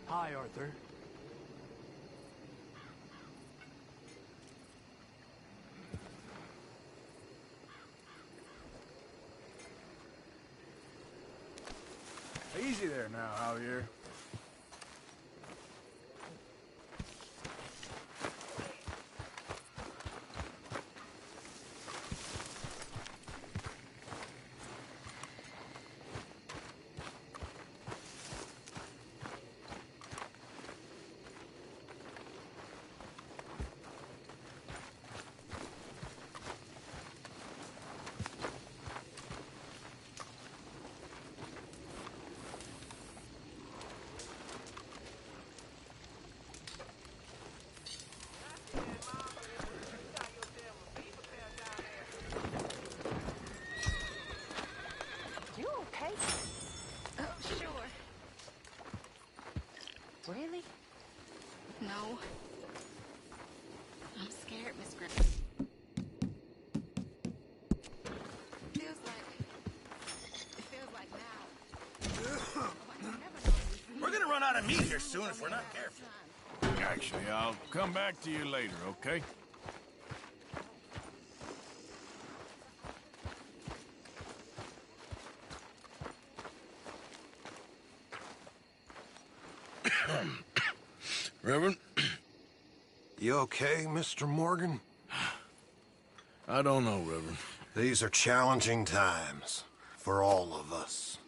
Hi, Arthur. Easy there now, Javier. Really? No. I'm scared, Miss Griffin. It feels like now. We're gonna run out of meat here soon if we're not careful. Actually, I'll come back to you later, okay? Reverend? You okay, Mr. Morgan? I don't know, Reverend. These are challenging times for all of us.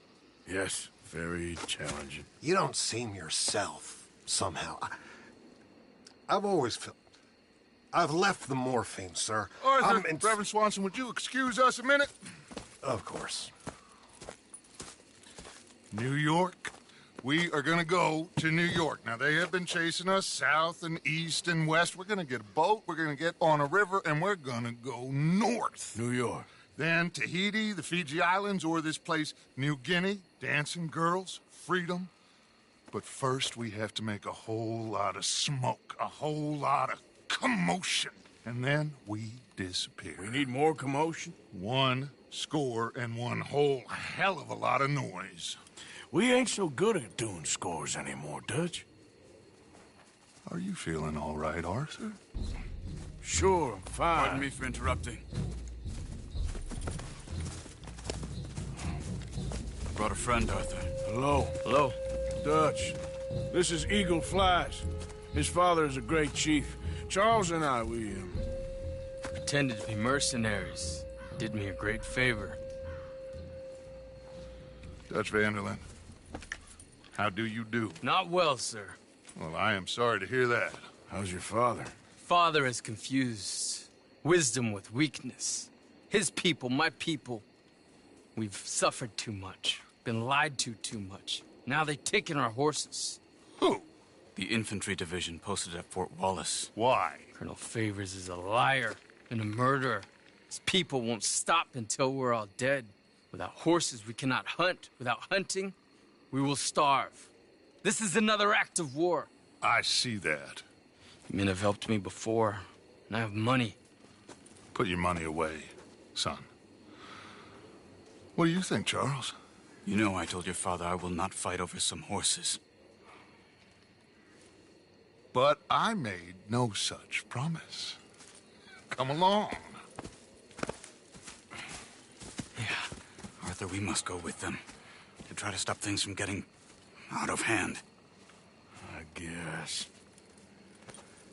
Yes, very challenging. You don't seem yourself, somehow. I've always felt... I've left the morphine, sir. Arthur, Reverend Swanson, would you excuse us a minute? Of course. New York. We are gonna go to New York. Now, they have been chasing us south and east and west. We're gonna get a boat, we're gonna get on a river, and we're gonna go north. New York. Then Tahiti, the Fiji Islands, or this place, New Guinea, dancing girls, freedom. But first, we have to make a whole lot of smoke, a whole lot of commotion. And then we disappear. We need more commotion? 1 score and 1 whole hell of a lot of noise. We ain't so good at doing scores anymore, Dutch. Are you feeling all right, Arthur? Sure, I'm fine. Pardon me for interrupting. Brought a friend, Arthur. Hello. Hello. Dutch. This is Eagle Flies. His father is a great chief. Charles and I, we Pretended to be mercenaries. Did me a great favor. Dutch Vanderlyn, how do you do? Not well, sir. Well, I am sorry to hear that. How's your father? Father has confused wisdom with weakness. His people, my people. We've suffered too much. Been lied to too much. Now they've taken our horses. Who? The infantry division posted at Fort Wallace. Why? Colonel Favors is a liar and a murderer. His people won't stop until we're all dead. Without horses, we cannot hunt. Without hunting, we will starve. This is another act of war. I see that. Men have helped me before, and I have money. Put your money away, son. What do you think, Charles? You know I told your father I will not fight over some horses. But I made no such promise. Come along. Yeah, Arthur, we must go with them to try to stop things from getting out of hand. I guess.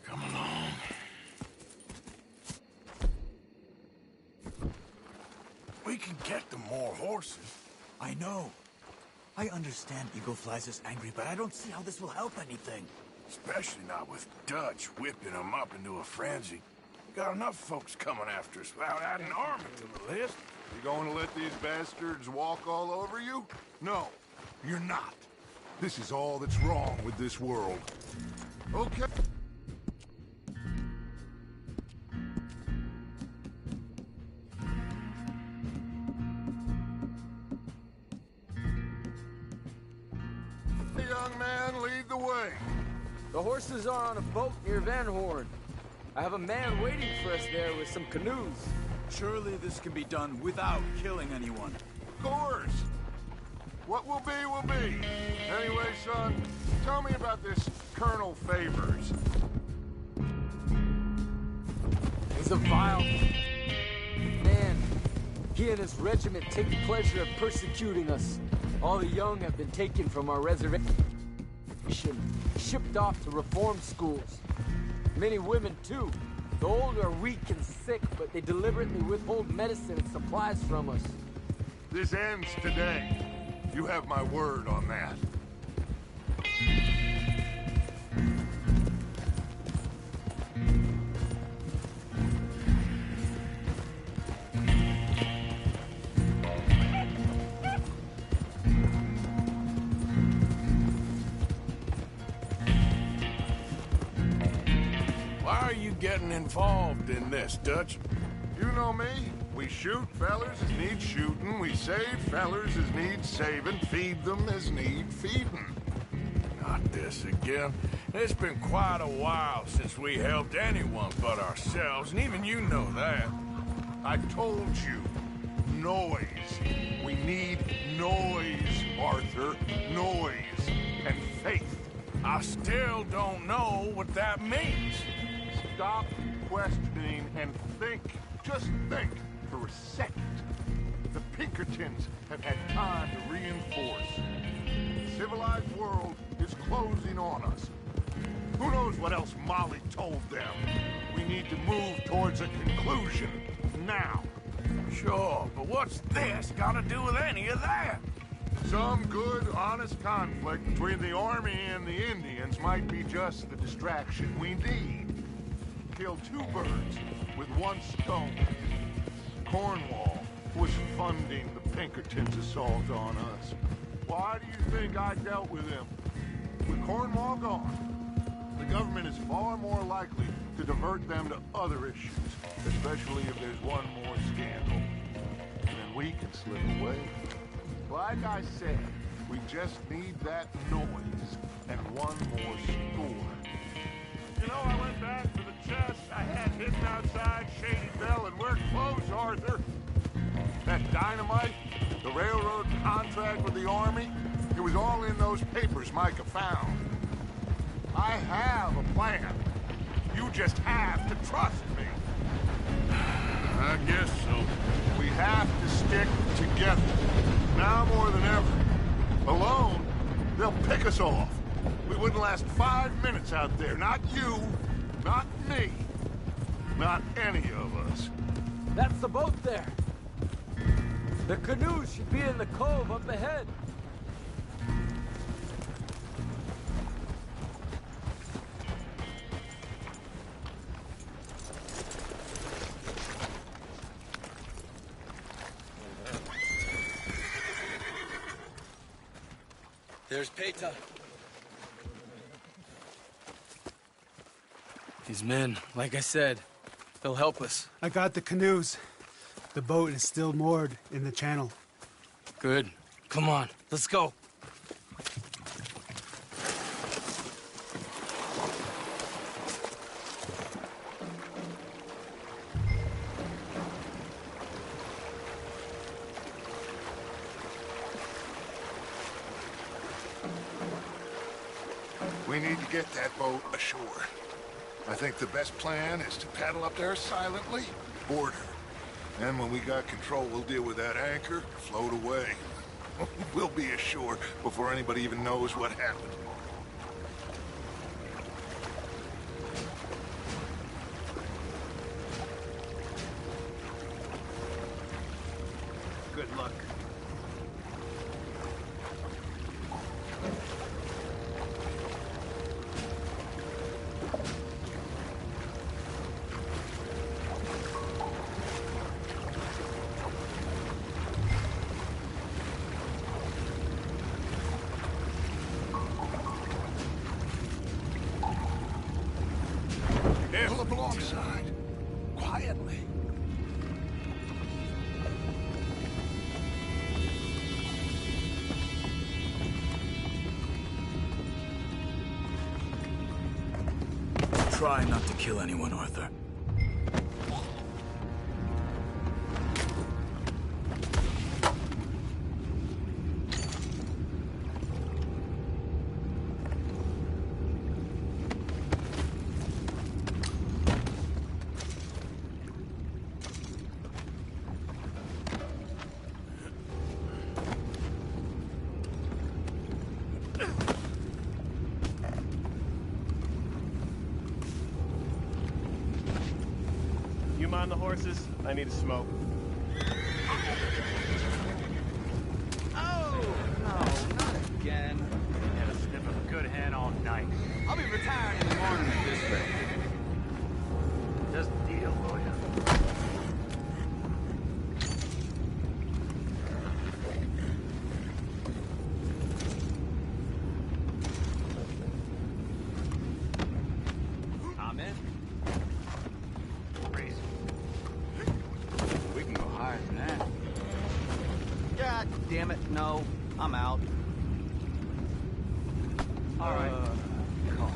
Come along. We can get them more horses. I know. I understand Eagle Flies is angry, but I don't see how this will help anything. Especially not with Dutch whipping them up into a frenzy. We got enough folks coming after us without adding army to the list. You going to let these bastards walk all over you? No, you're not. This is all that's wrong with this world. Okay. Young man, lead the way. The horses are on a boat near Van Horn. I have a man waiting for us there with some canoes. Surely this can be done without killing anyone. Of course. What will be. Anyway, son, tell me about this Colonel Favors. He's a vile man. He and his regiment take pleasure in persecuting us. All the young have been taken from our reservation, shipped off to reform schools. Many women, too. The old are weak and sick, but they deliberately withhold medicine and supplies from us. This ends today. You have my word on that. Why are you getting involved in this, Dutch? You know me. We shoot fellers as need shooting. We save fellers as need saving. Feed them as need feeding. Not this again. It's been quite a while since we helped anyone but ourselves, and even you know that. I told you. Noise. We need noise, Arthur. Noise. And faith. I still don't know what that means. Stop questioning and think. Just think for a second. The Pinkertons have had time to reinforce. The civilized world is closing on us. Who knows what else Molly told them? We need to move towards a conclusion now. Sure, but what's this got to do with any of that? Some good, honest conflict between the army and the Indians might be just the distraction we need. Kill two birds with one stone. Cornwall was funding the Pinkertons' assault on us. Why do you think I dealt with him? With Cornwall gone, the government is far more likely to divert them to other issues, especially if there's one more scandal. And then we can slip away. Like I said, we just need that noise and one more score. You know, I went back to the chest I had hidden outside Shady Bell, and we're close, Arthur. That dynamite, the railroad contract with the Army, it was all in those papers Micah found. I have a plan. You just have to trust me. I guess so. We have to stick together. Now more than ever. Alone, they'll pick us off. We wouldn't last 5 minutes out there. Not you, not me, not any of us. That's the boat there. The canoes should be in the cove up ahead. There's Peta. These men, like I said, they'll help us. I got the canoes. The boat is still moored in the channel. Good. Come on, let's go. We need to get that boat ashore. I think the best plan is to paddle up there silently, board her. Then when we got control, we'll deal with that anchor, float away. We'll be ashore before anybody even knows what happened. Good luck. Pull up alongside. Quietly. Try not to kill anyone, Arthur. You mind the horses? I need a smoke. Oh, no, not again. Had a sniff of a good hand all night. I'll be retiring in the morning at this rate. Just deal, will ya? I'm in. Crazy. We can go higher than that. God damn it, no. I'm out. All right. Call.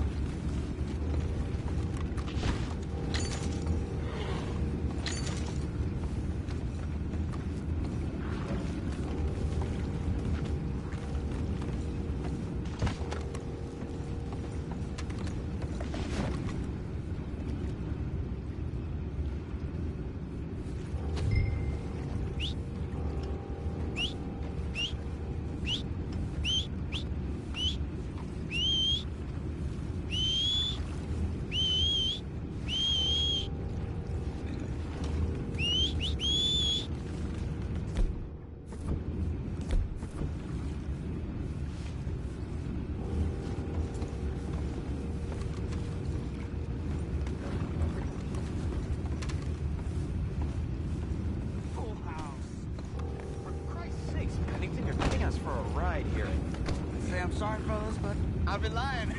Sorry, fellas, but I've been lying.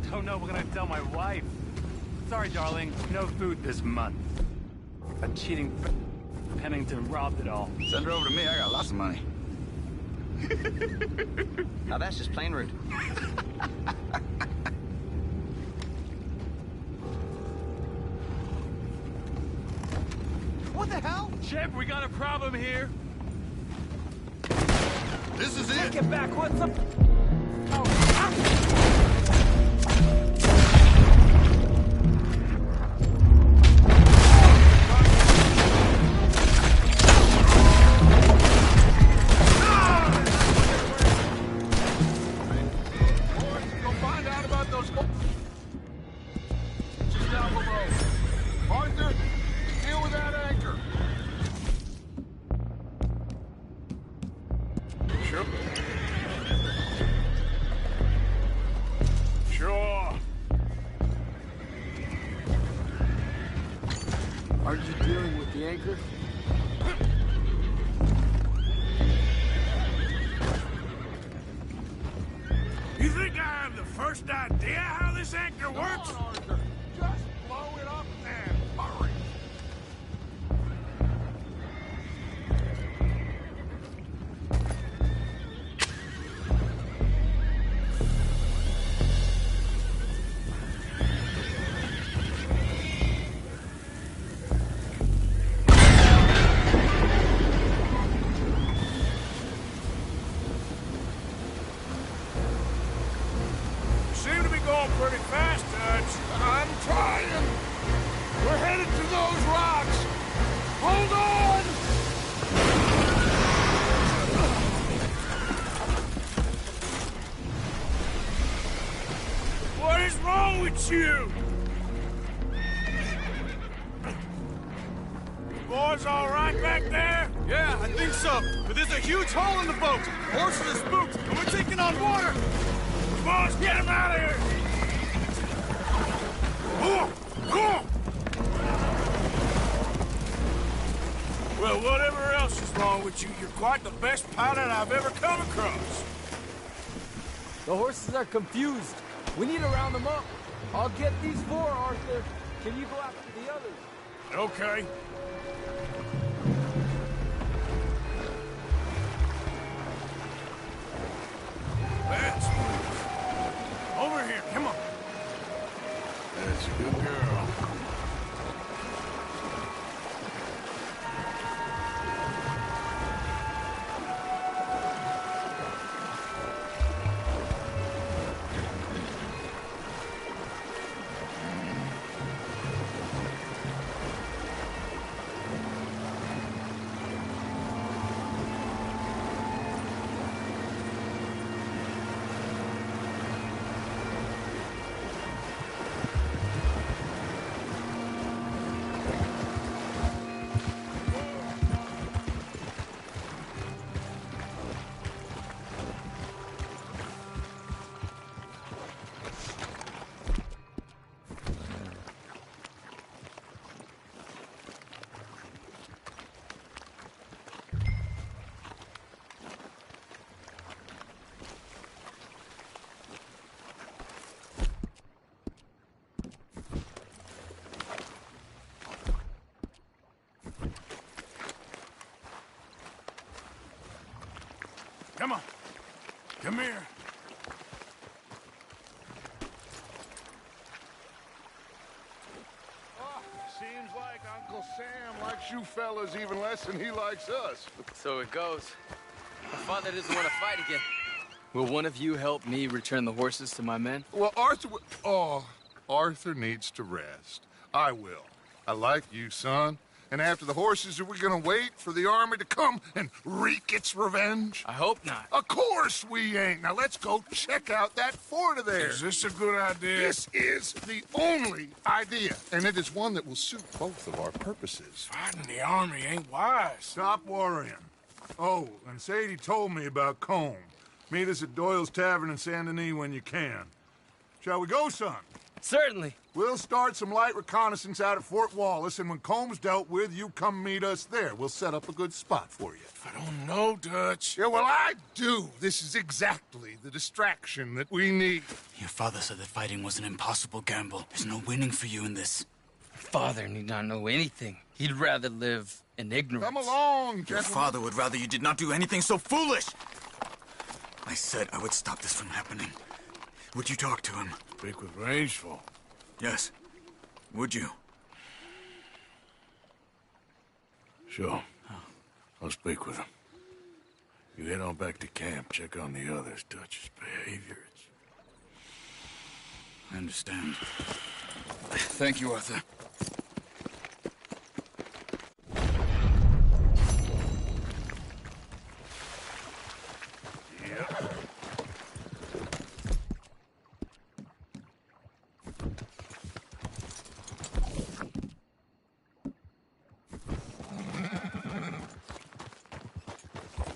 Don't know what I'm gonna tell my wife. Sorry, darling. No food this month. A cheating Pennington robbed it all. Send her over to me. I got lots of money. Now that's just plain rude. What the hell? Chip, we got a problem here. This is it. Take it back. What's up? Aren't you dealing with the anchor? You think I have the first idea how this anchor works? Come on, Arthur. Just blow it up and hurry. Seem to be pretty fast, Dutch. I'm trying. We're headed to those rocks. Hold on! What is wrong with you? Boys all right back there? Yeah, I think so. But there's a huge hole in the boat. Horses are spooked, and we're taking on water. Boys, get him out of here! Well, whatever else is wrong with you, you're quite the best pilot I've ever come across. The horses are confused. We need to round them up. I'll get these four, Arthur. Can you go after the others? Okay. Let's move. Over here, come on. That's a good girl. Come on. Come here. Oh, seems like Uncle Sam likes you fellas even less than he likes us. So it goes. My father doesn't want to fight again. Will one of you help me return the horses to my men? Well, Arthur needs to rest. I will. I like you, son. And after the horses, are we gonna wait for the army to come and wreak its revenge? I hope not. Of course we ain't. Now let's go check out that fort of theirs. Is this a good idea? This is the only idea, and it is one that will suit both of our purposes. Fighting the army ain't wise. Stop worrying. Oh, and Sadie told me about Combe. Meet us at Doyle's Tavern in Saint Denis when you can. Shall we go, son? Certainly. We'll start some light reconnaissance out at Fort Wallace, and when Combs dealt with, you come meet us there. We'll set up a good spot for you. I don't know, Dutch. Yeah, well, I do. This is exactly the distraction that we need. Your father said that fighting was an impossible gamble. There's no winning for you in this. Father need not know anything. He'd rather live in ignorance. Come along, Your gentlemen. father would rather you did not do anything so foolish. I said I would stop this from happening. Would you talk to him? Speak with Rangeful. Yes. Would you? Sure. I'll speak with him. You head on back to camp, check on the others, Dutch's behavior. I understand. Thank you, Arthur.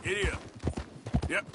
Giddy up. Yep.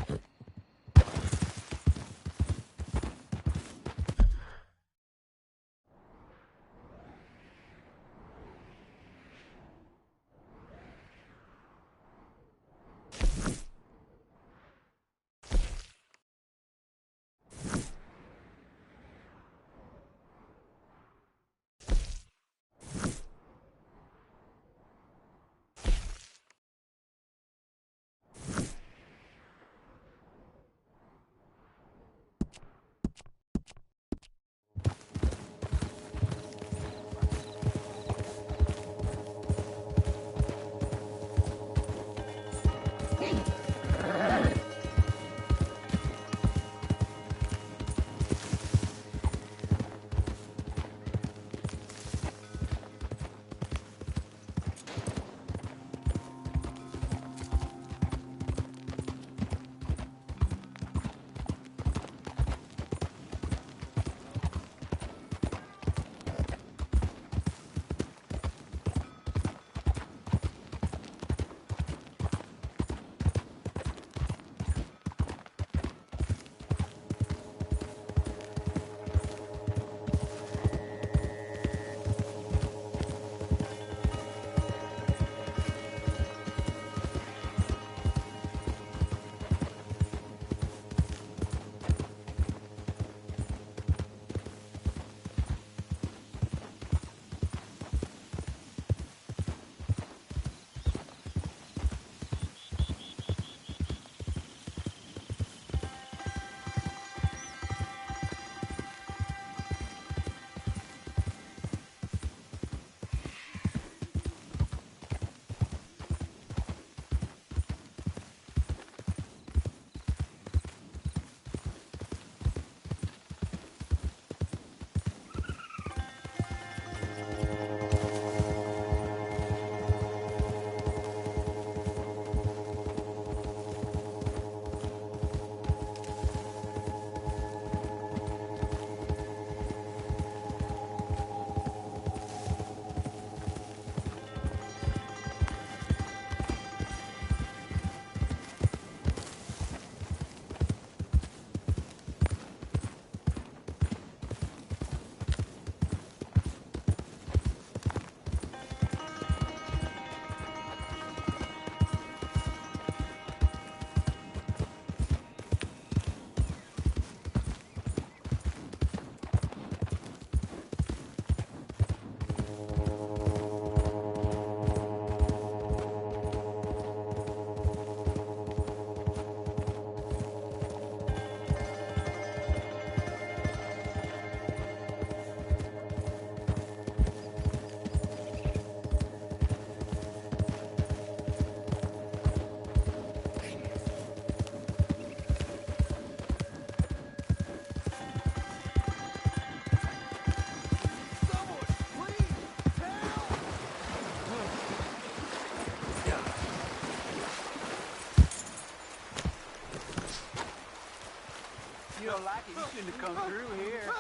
like it. You shouldn't have come through here.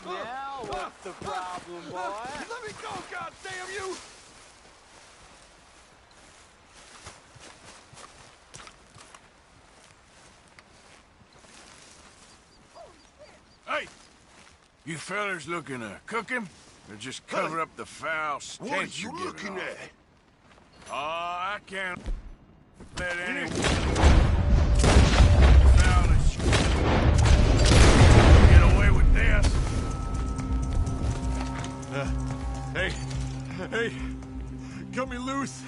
Now what's the problem, boy? Let me go, goddamn you! Hey! You fellers looking to cook him? Or just cover up the foul stench What are you you're looking giving at? off? Oh, I can't let anyone foul as get away with this. Hey, cut me loose.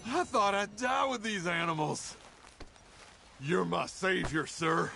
I thought I'd die with these animals. You're my savior, sir.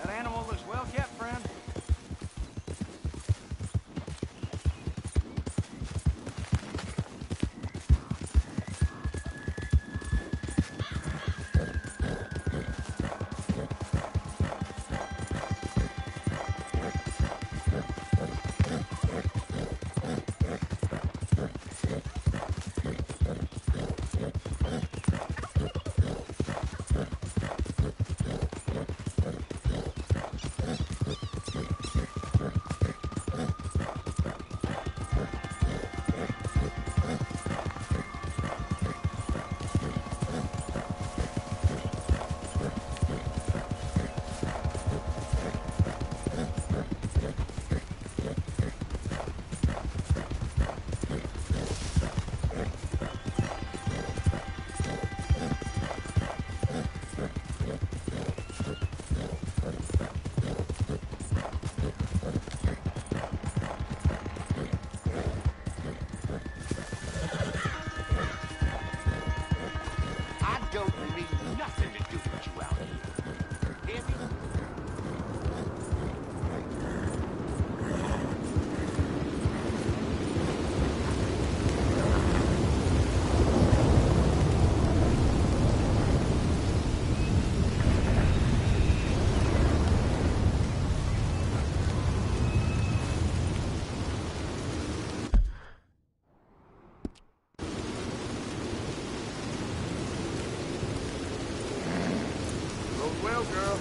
That animal looks well kept, friend. I don't need nothing to do with you out here. Hear me? Goes well, girl.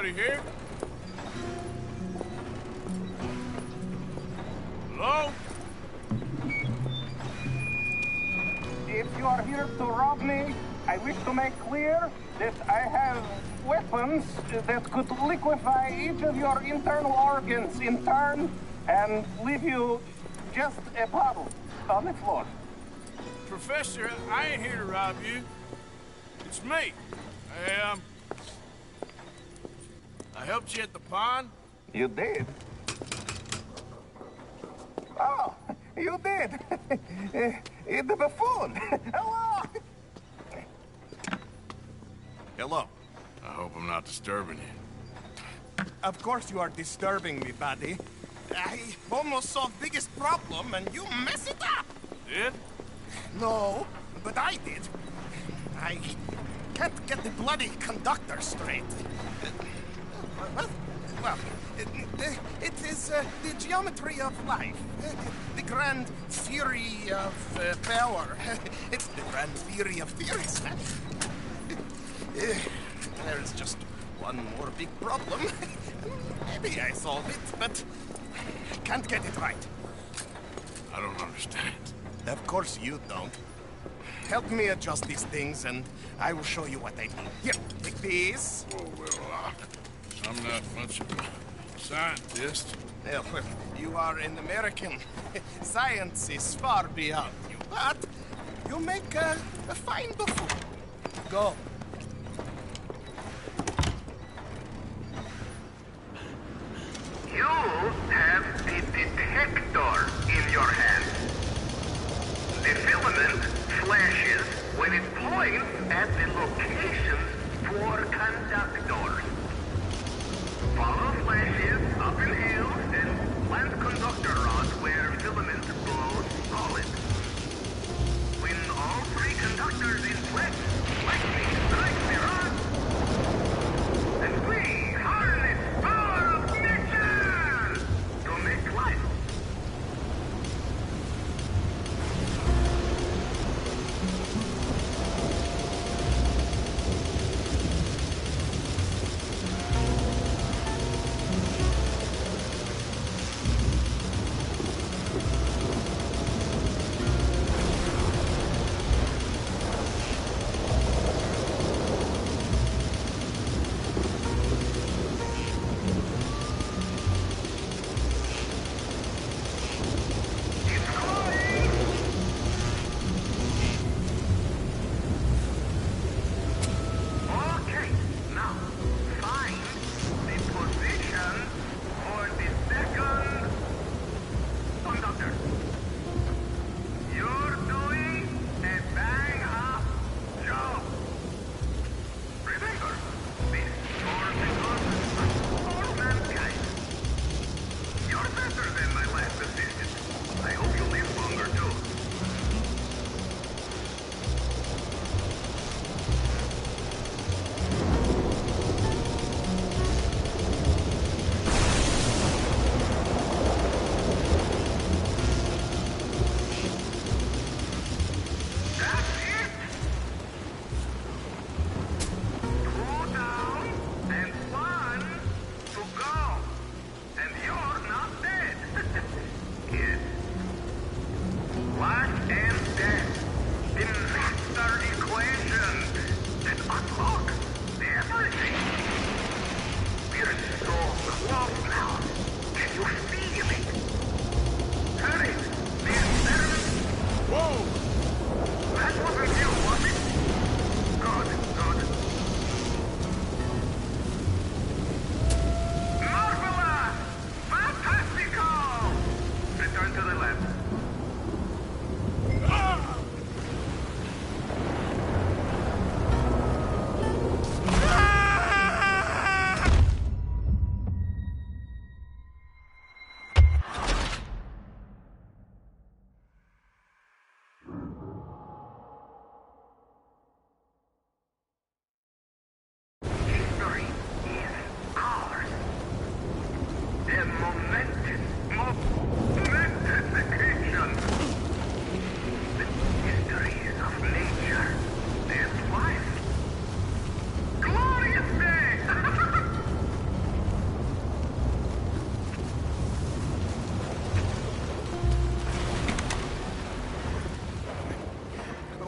Anybody here? Hello? If you are here to rob me, I wish to make clear that I have weapons that could liquefy each of your internal organs in turn and leave you just a puddle on the floor. Professor, I ain't here to rob you. It's me. I helped you at the pond. You did? Oh, you did. The buffoon. Hello. Hello. I hope I'm not disturbing you. Of course you are disturbing me, buddy. I almost solved biggest problem and you mess it up. Did? No, but I did. I can't get the bloody conductor straight. Well, it is the geometry of life. The grand theory of power. It's the grand theory of theories, man. There is just one more big problem. Maybe I solve it, but I can't get it right. I don't understand. Of course you don't. Help me adjust these things, and I will show you what I mean. Here, take these. Oh, well, I'm not much of a scientist. Yeah, well, you are an American. Science is far beyond you, but you make a fine buffoon. Go. You have the detector in your hand. The filament flashes when it points at the locations for conductors. Follow flashes up in hills and plant conductor rods where filament glows solid. When all three conductors inflect, lightning strikes the rod. And we harness power of nature to make life.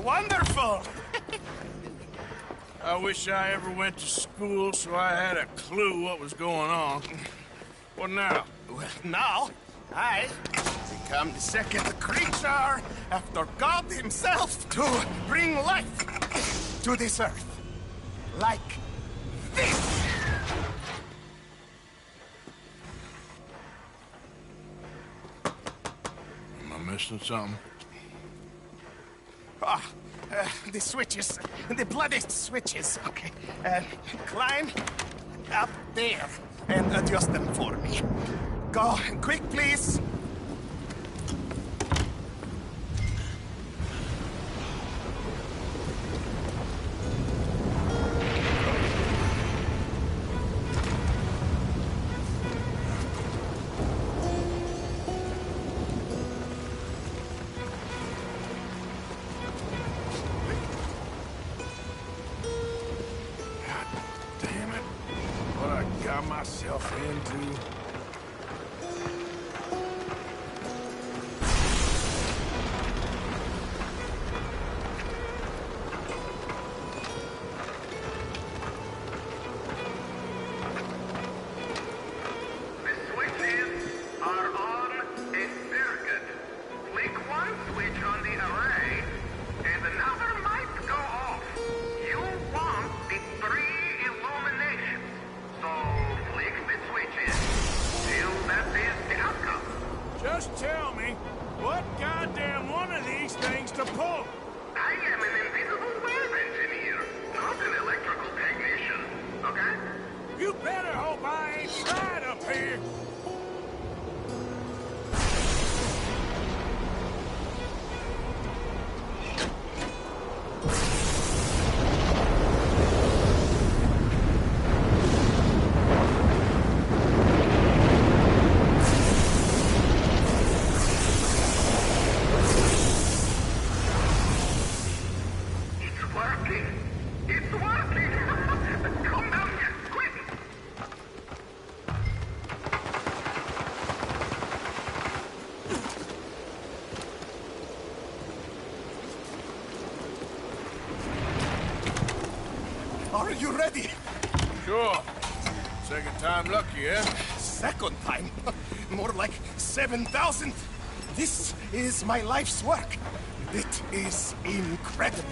Wonderful! I wish I ever went to school so I had a clue what was going on. What now? Well, now, I become the second creature after God himself to bring life to this earth. Like this! Am I missing something? The switches. The bloody switches. Okay. Climb up there and adjust them for me. Go quick, please. Myself into. Just tell me, what goddamn one of these things to pull? I am an invisible web engineer, not an electrical technician, okay? You better hope I ain't tried up here. Are you ready? Sure. Second time lucky, eh? Second time? More like 7,000. This is my life's work. It is incredible.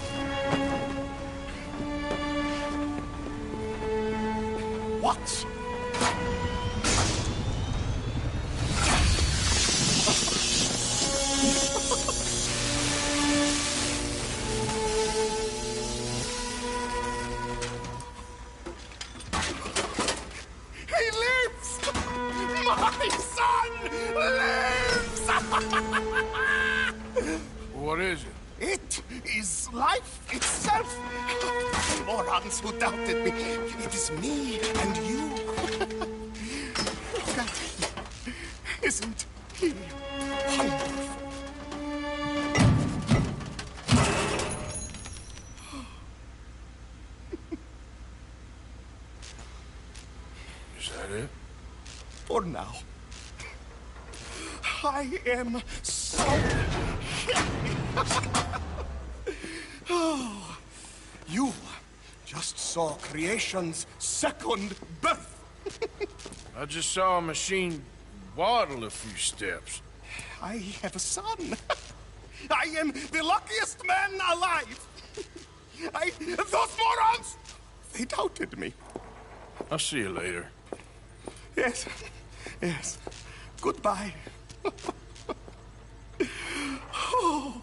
Watch. My son lives! What is it? It is life itself. Morons who doubted me. It is me and you. Look at him. Isn't he wonderful? Is that it? For now. I am so happy. Oh, you just saw creation's second birth. I just saw a machine waddle a few steps. I have a son. I am the luckiest man alive. Those morons, they doubted me. I'll see you later. Yes, yes. Goodbye. Oh.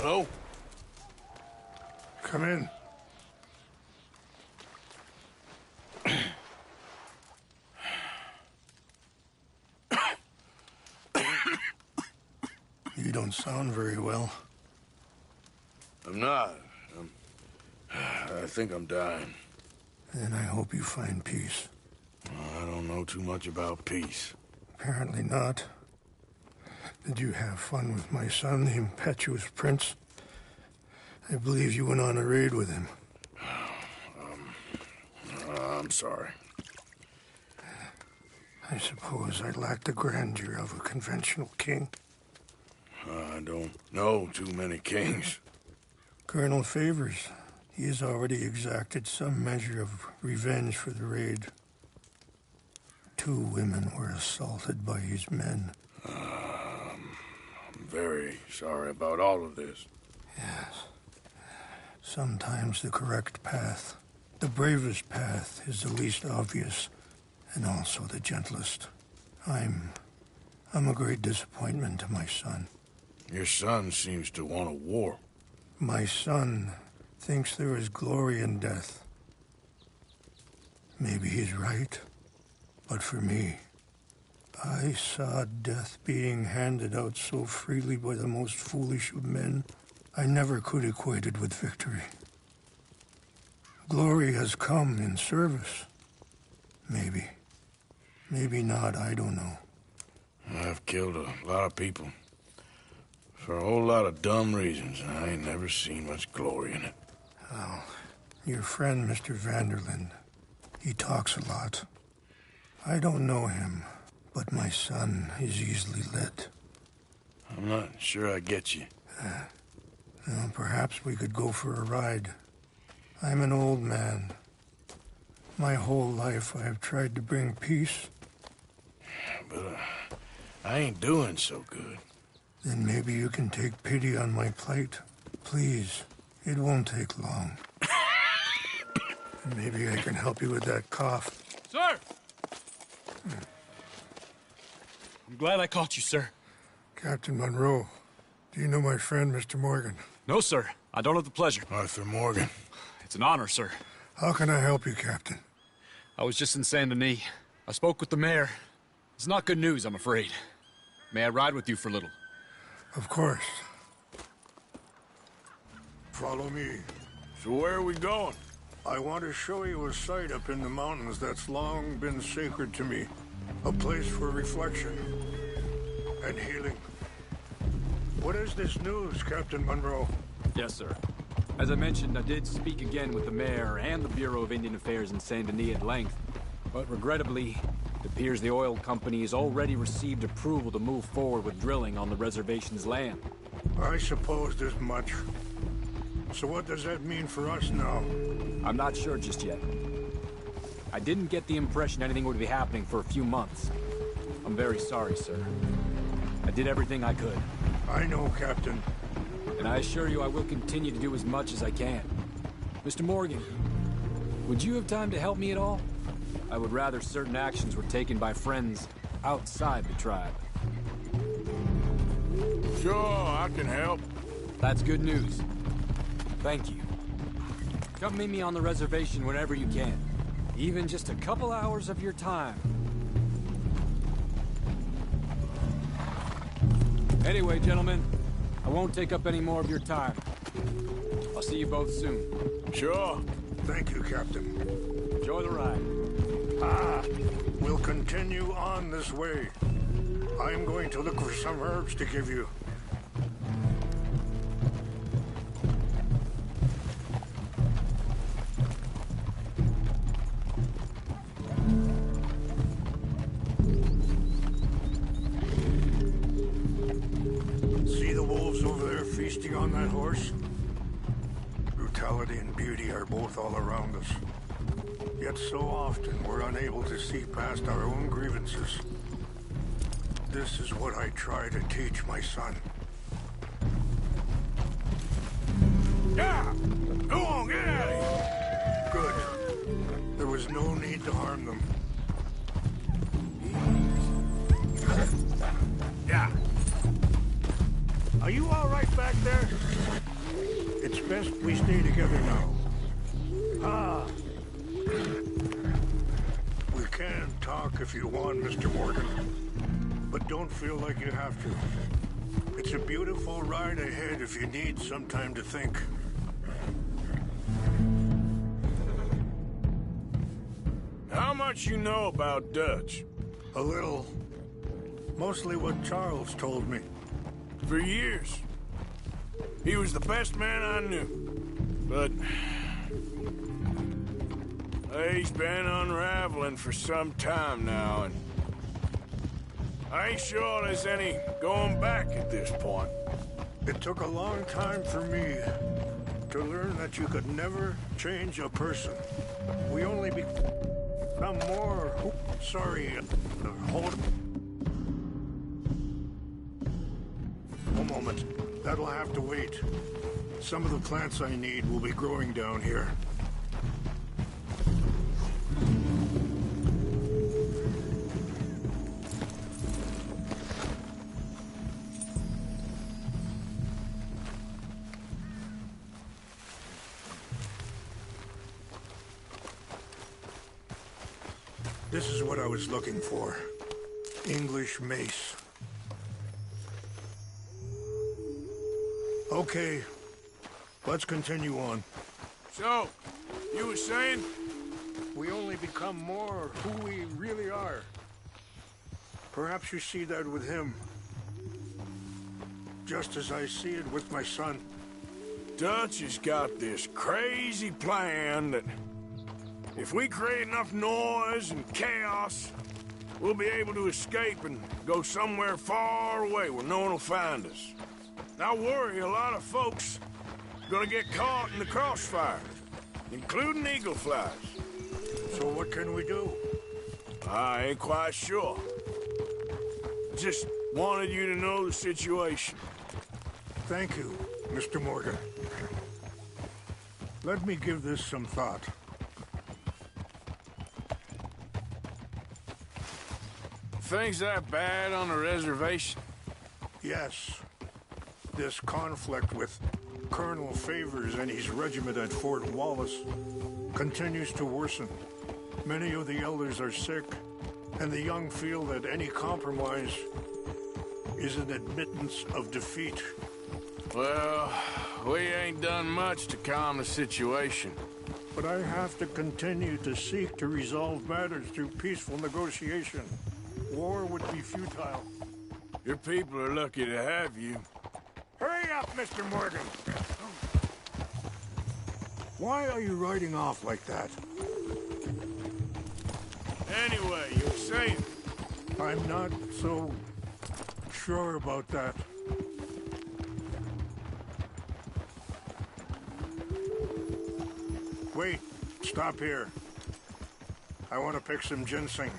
Hello? Come in. You don't sound very well. I'm not. I think I'm dying. Then I hope you find peace. I don't know too much about peace. Apparently not. Did you have fun with my son, the impetuous prince? I believe you went on a raid with him. I'm sorry. I suppose I lack the grandeur of a conventional king. I don't know too many kings. Colonel Favors, he has already exacted some measure of revenge for the raid. 2 women were assaulted by his men. I'm very sorry about all of this. Yes. Sometimes the correct path, the bravest path, is the least obvious, and also the gentlest. I'm a great disappointment to my son. Your son seems to want a war. My son thinks there is glory in death. Maybe he's right, but for me, I saw death being handed out so freely by the most foolish of men, I never could equate it with victory. Glory has come in service. Maybe. Maybe not, I don't know. I've killed a lot of people. For a whole lot of dumb reasons, and I ain't never seen much glory in it. Oh, your friend, Mr. Vanderlyn, he talks a lot. I don't know him, but my son is easily led. I'm not sure I get you. Well, perhaps we could go for a ride. I'm an old man. My whole life I have tried to bring peace. But I ain't doing so good. Then maybe you can take pity on my plight. Please, it won't take long. And maybe I can help you with that cough. Sir! I'm glad I caught you, sir. Captain Monroe, do you know my friend, Mr. Morgan? No, sir. I don't have the pleasure. Arthur Morgan. It's an honor, sir. How can I help you, Captain? I was just in Saint Denis. I spoke with the mayor. It's not good news, I'm afraid. May I ride with you for a little? Of course. Follow me. So where are we going? I want to show you a site up in the mountains that's long been sacred to me. A place for reflection and healing. What is this news, Captain Monroe? Yes, sir. As I mentioned, I did speak again with the mayor and the Bureau of Indian Affairs in Saint Denis at length. But regrettably, it appears the oil company has already received approval to move forward with drilling on the reservation's land. I supposed as much. So what does that mean for us now? I'm not sure just yet. I didn't get the impression anything would be happening for a few months. I'm very sorry, sir. I did everything I could. I know, Captain. And I assure you I will continue to do as much as I can. Mr. Morgan, would you have time to help me at all? I would rather certain actions were taken by friends outside the tribe. Sure, I can help. That's good news. Thank you. Come meet me on the reservation whenever you can. Even just a couple hours of your time. Anyway, gentlemen, I won't take up any more of your time. I'll see you both soon. Sure. Thank you, Captain. Enjoy the ride. We'll continue on this way. I'm going to look for some herbs to give you. See the wolves over there feasting on that horse? Brutality and beauty are both all around us. Yet so often we're unable to see past our own grievances. This is what I try to teach my son. Yeah! Go on, get out of here! Good. There was no need to harm them. Yeah. Are you all right back there? It's best we stay together now. Ah. We can talk if you want, Mr. Morgan. But don't feel like you have to. It's a beautiful ride ahead if you need some time to think. How much you know about Dutch? A little. Mostly what Charles told me. For years. He was the best man I knew. But... he's been unraveling for some time now, and... I ain't sure there's any going back at this point. It took a long time for me to learn that you could never change a person. We only become more... Sorry, hold... A moment. That'll have to wait. Some of the plants I need will be growing down here. This is what I was looking for. English mace. Okay, let's continue on. So, you were saying? We only become more who we really are. Perhaps you see that with him. Just as I see it with my son. Dutch has got this crazy plan that if we create enough noise and chaos, we'll be able to escape and go somewhere far away where no one will find us. I worry a lot of folks are gonna get caught in the crossfire, including eagle flies. So what can we do? I ain't quite sure. Just wanted you to know the situation. Thank you, Mr. Morgan. Let me give this some thought. Things that bad on the reservation? Yes. This conflict with Colonel Favors and his regiment at Fort Wallace continues to worsen. Many of the elders are sick, and the young feel that any compromise is an admittance of defeat. Well, we ain't done much to calm the situation. But I have to continue to seek to resolve matters through peaceful negotiation. War would be futile. Your people are lucky to have you. Hurry up, Mr. Morgan! Why are you riding off like that? Anyway, you were saying? I'm not so sure about that. Wait, stop here. I want to pick some ginseng.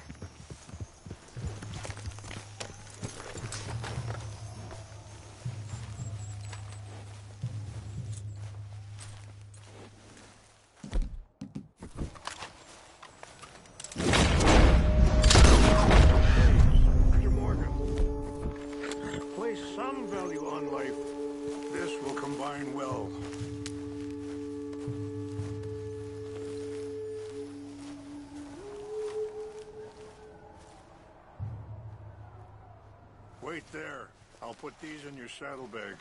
Wait there. I'll put these in your saddlebag.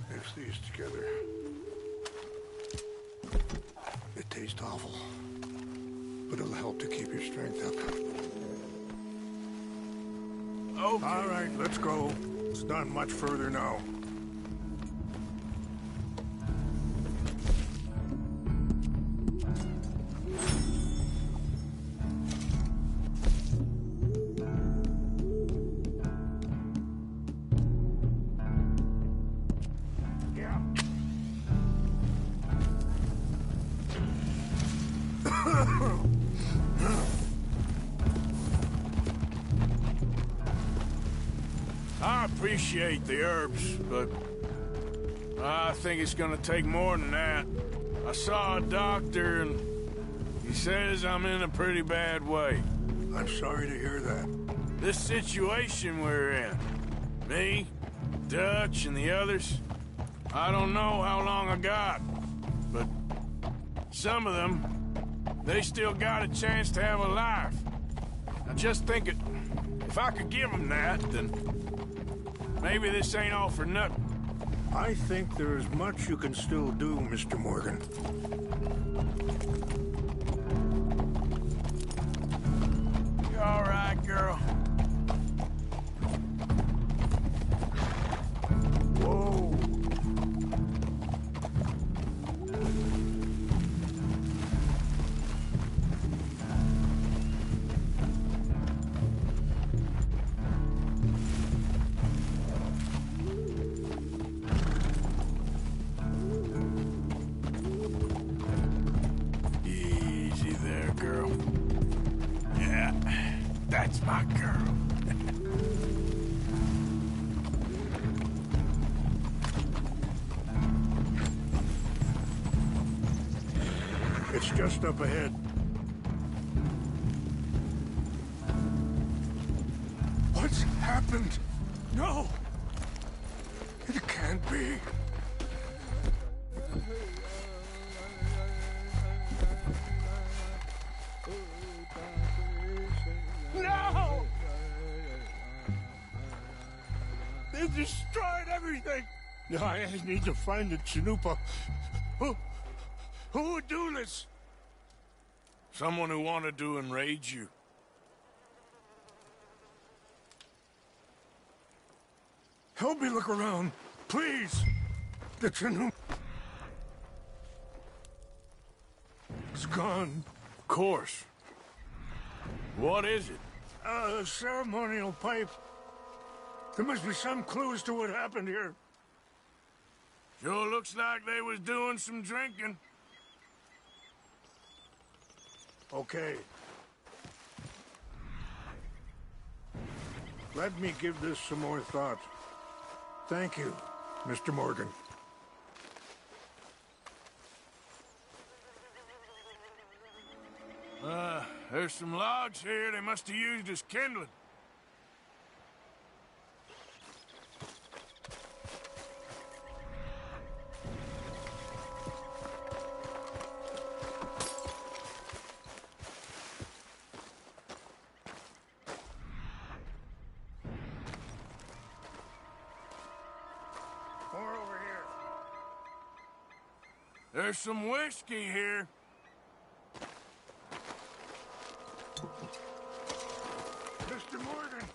Mix these together. It tastes awful, but it'll help to keep your strength up. Okay. All right, let's go. It's not much further now. I appreciate the herbs, but I think it's gonna take more than that. I saw a doctor and He says I'm in a pretty bad way. I'm sorry to hear that. This situation we're in, me, Dutch, and the others, I don't know how long I got, but some of them, they still got a chance to have a life. I just think if I could give them that, then maybe this ain't all for nothing. I think there is much you can still do, Mr. Morgan. You all right, girl? Whoa. Easy there, girl. Yeah, that's my girl. It's just up ahead. What's happened? No! It can't be. No! They destroyed everything! I need to find the Chanupa. Who would do this? Someone who wanted to enrage you. Help me look around, please. The Chanupa. It's gone. Of course. What is it? A ceremonial pipe. There must be some clues to what happened here. Sure looks like they was doing some drinking. Okay. Let me give this some more thought. Thank you, Mr. Morgan. There's some logs here they must have used as kindling. More over here. There's some whiskey here. Mr. Morgan.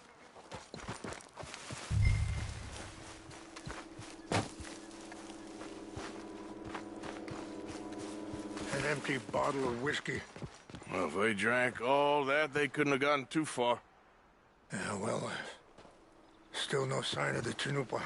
An empty bottle of whiskey. Well, if they drank all that, they couldn't have gotten too far. Yeah, well, still no sign of the Chanupa.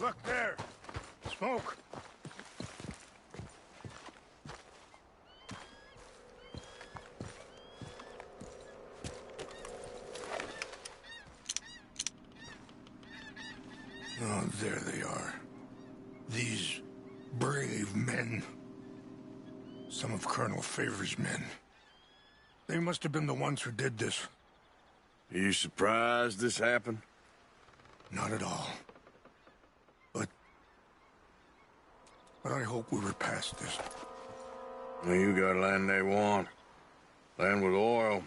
Look there! Smoke! Oh, there they are. These brave men. Some of Colonel Favor's men. They must have been the ones who did this. Are you surprised this happened? Not at all. But I hope we were past this. Well, you got land they want. Land with oil.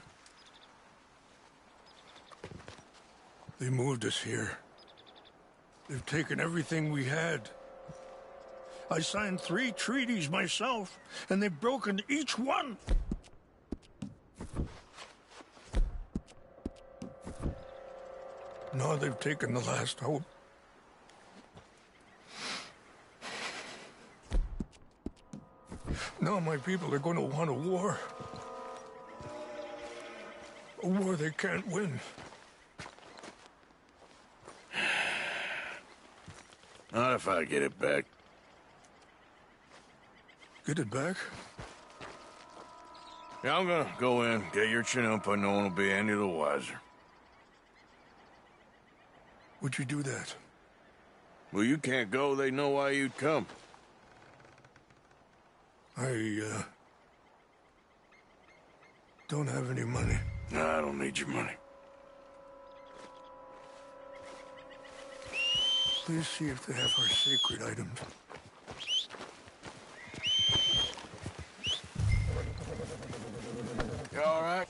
They moved us here. They've taken everything we had. I signed 3 treaties myself, and they've broken each one. Now they've taken the last hope. Now Now my people are going to want a war. A war they can't win. Not if I get it back. Get it back? Yeah, I'm gonna go in, get your Chinook, but no one will be any the wiser. Would you do that? Well, you can't go. They know why you'd come. I don't have any money. No, I don't need your money. Please see if they have our sacred items. You all right,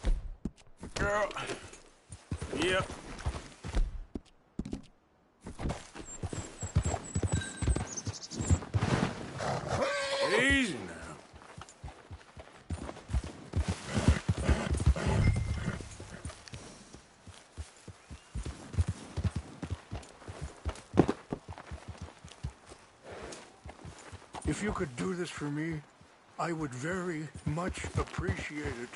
girl? Yep. Easy now. If you could do this for me, I would very much appreciate it.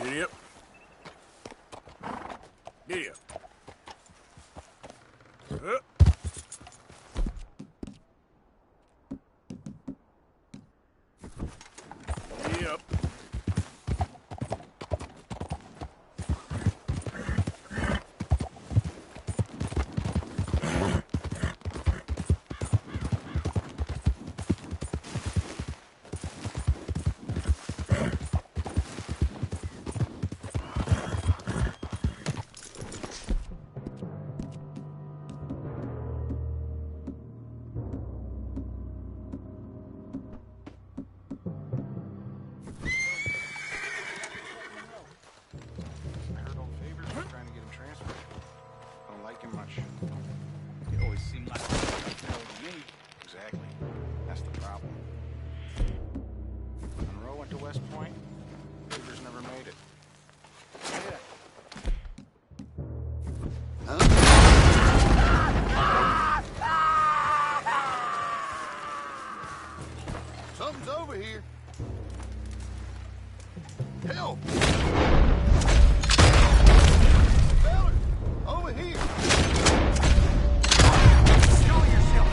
Yep. Yep. Yep. Something's over here. Help! Feller, over here. Show yourself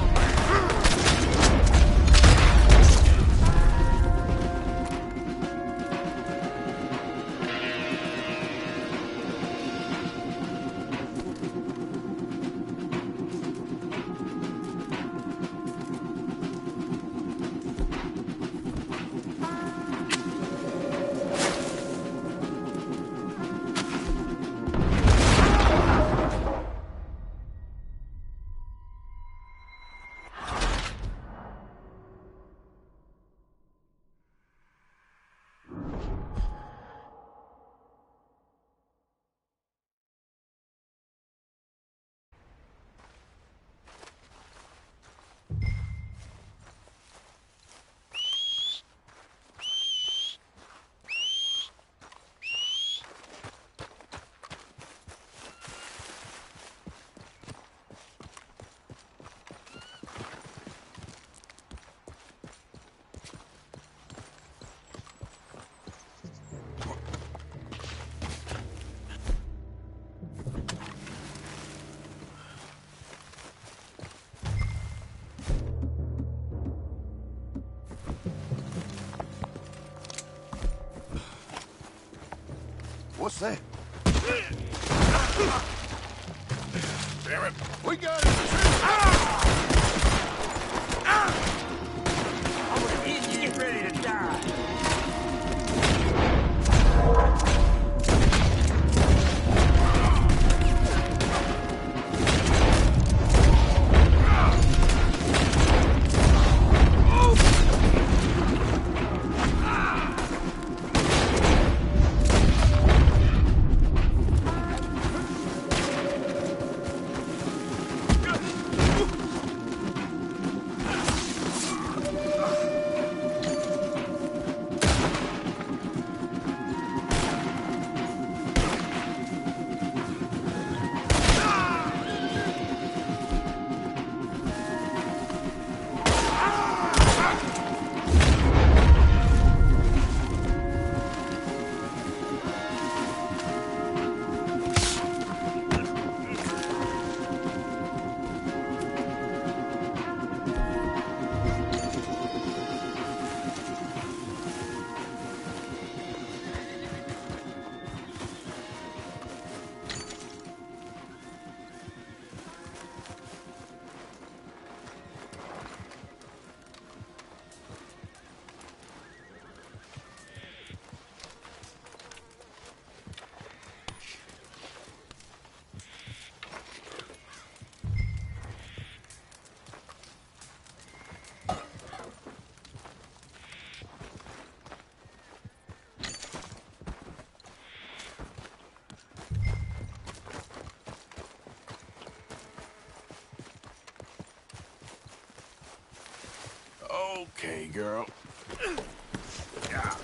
What's that? Damn it. We got it! I want to eat you, get ready to die. Okay, girl. Yeah.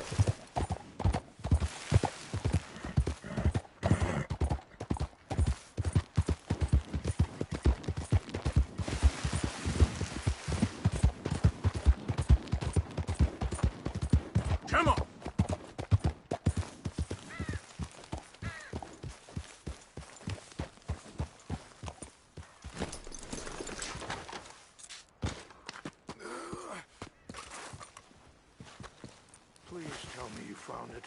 Come on! Please tell me you found it.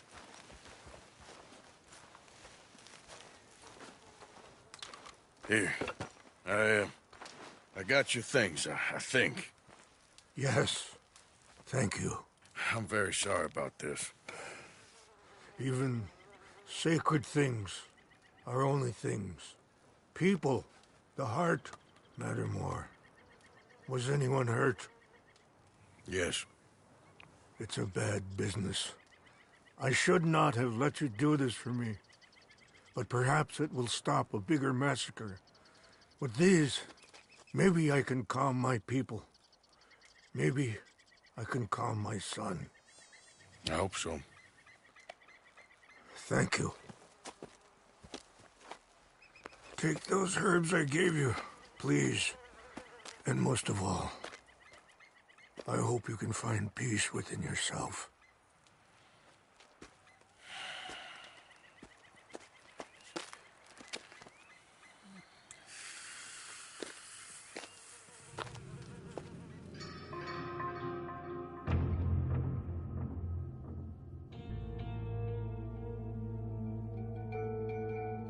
Here. I got your things, I think. Yes. Thank you. I'm very sorry about this. Even sacred things are only things. People, the heart, matter more. Was anyone hurt? Yes. It's a bad business. I should not have let you do this for me. But perhaps it will stop a bigger massacre. With these, maybe I can calm my people. Maybe I can calm my son. I hope so. Thank you. Take those herbs I gave you, please. And most of all, I hope you can find peace within yourself.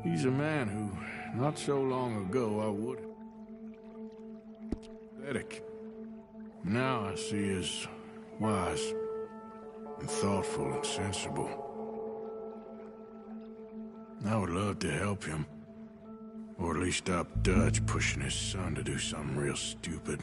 He's a man who, not so long ago, I would. Pathetic. Now I see as wise and thoughtful and sensible. I would love to help him. Or at least stop Dutch pushing his son to do something real stupid.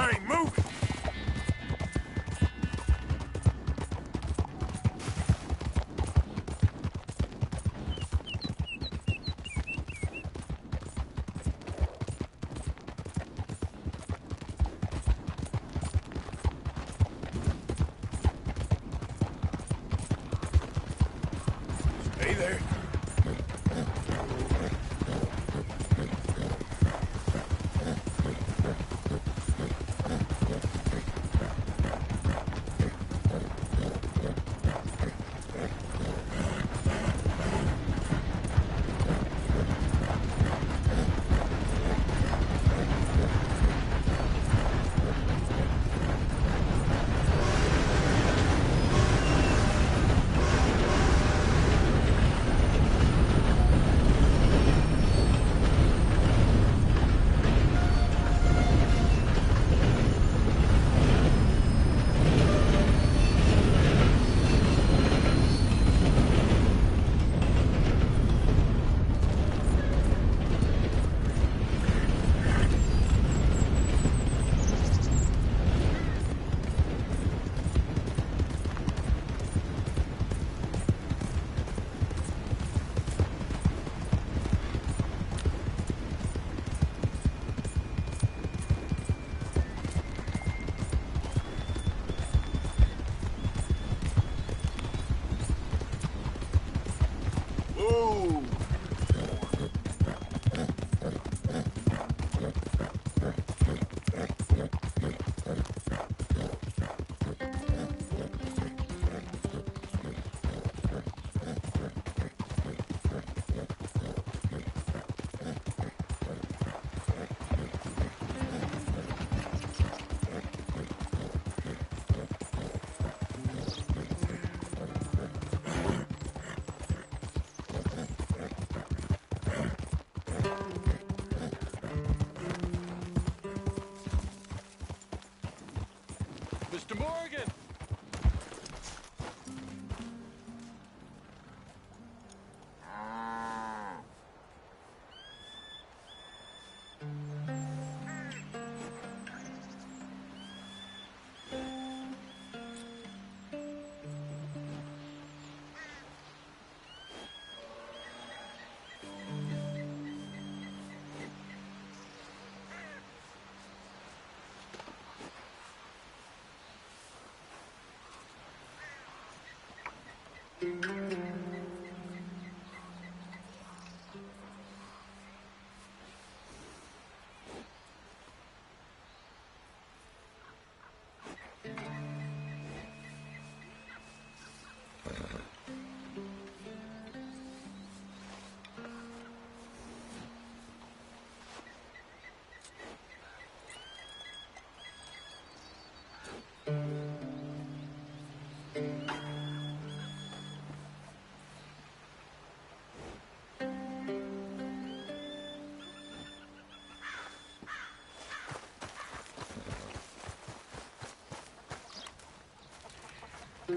Hey, move it! Stay there. Whoa! Mr. Morgan!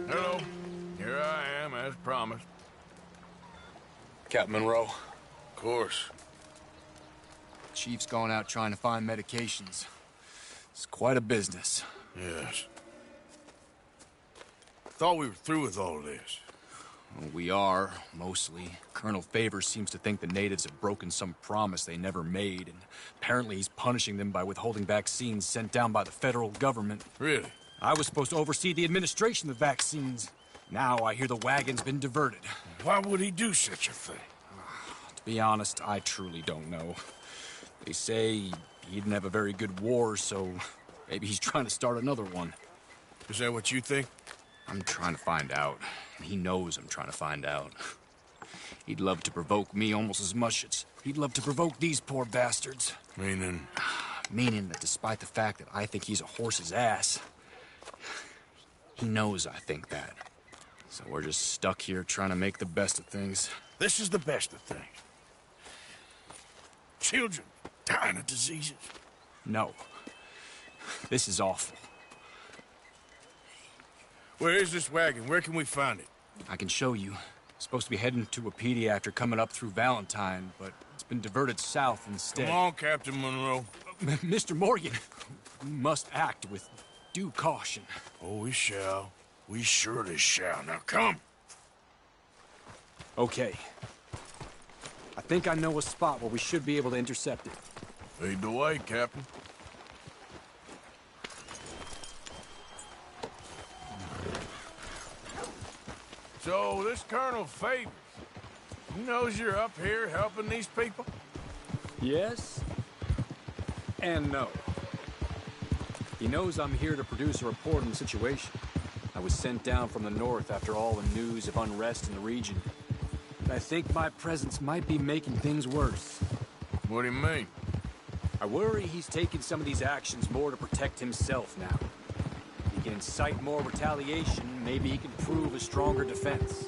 Hello. Here I am, as promised. Captain Monroe. Of course. Chief's gone out trying to find medications. It's quite a business. Yes. Thought we were through with all this. Well, we are, mostly. Colonel Favors seems to think the natives have broken some promise they never made, and apparently he's punishing them by withholding vaccines sent down by the federal government. Really? I was supposed to oversee the administration of the vaccines. Now I hear the wagon's been diverted. Why would he do such a thing? To be honest, I truly don't know. They say he didn't have a very good war, so maybe he's trying to start another one. Is that what you think? I'm trying to find out. He knows I'm trying to find out. He'd love to provoke me almost as much as he'd love to provoke these poor bastards. Meaning? Meaning that despite the fact that I think he's a horse's ass, he knows I think that. So we're just stuck here trying to make the best of things. This is the best of things. Children dying of diseases. No. This is awful. Where is this wagon? Where can we find it? I can show you. It's supposed to be heading to a pediatric coming up through Valentine, but it's been diverted south instead. Come on, Captain Monroe. Mr. Morgan, we must act with due caution. Oh, we shall. We surely shall. Now, come! Okay. I think I know a spot where we should be able to intercept it. Lead the way, Captain. So, this Colonel Favors, he knows you're up here helping these people? Yes. And no. He knows I'm here to produce a report on the situation. I was sent down from the north after all the news of unrest in the region. But I think my presence might be making things worse. What do you mean? I worry he's taking some of these actions more to protect himself now. If he can incite more retaliation, maybe he can prove a stronger defense.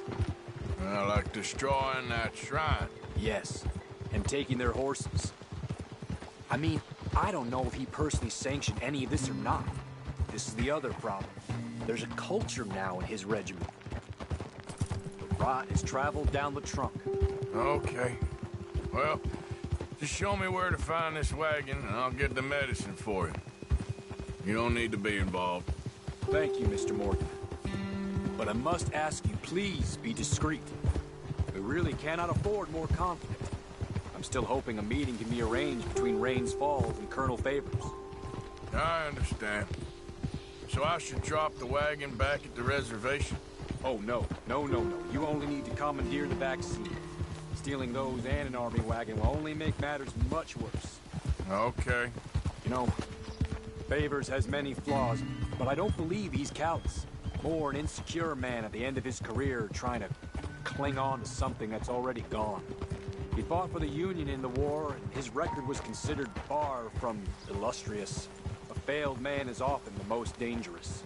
Like destroying that shrine? Yes, and taking their horses. I mean, I don't know if he personally sanctioned any of this or not. This is the other problem. There's a culture now in his regiment. The rot has traveled down the trunk. Okay. Well, just show me where to find this wagon, and I'll get the medicine for you. You don't need to be involved. Thank you, Mr. Morgan. But I must ask you, please be discreet. We really cannot afford more conflict. I'm still hoping a meeting can be arranged between Rains Falls and Colonel Favors. I understand. So I should drop the wagon back at the reservation? Oh, no. No. You only need to commandeer the back seat. Stealing those and an army wagon will only make matters much worse. Okay. You know, Favors has many flaws, but I don't believe he's callous. More an insecure man at the end of his career trying to cling on to something that's already gone. He fought for the Union in the war, and his record was considered far from illustrious. A failed man is often the most dangerous.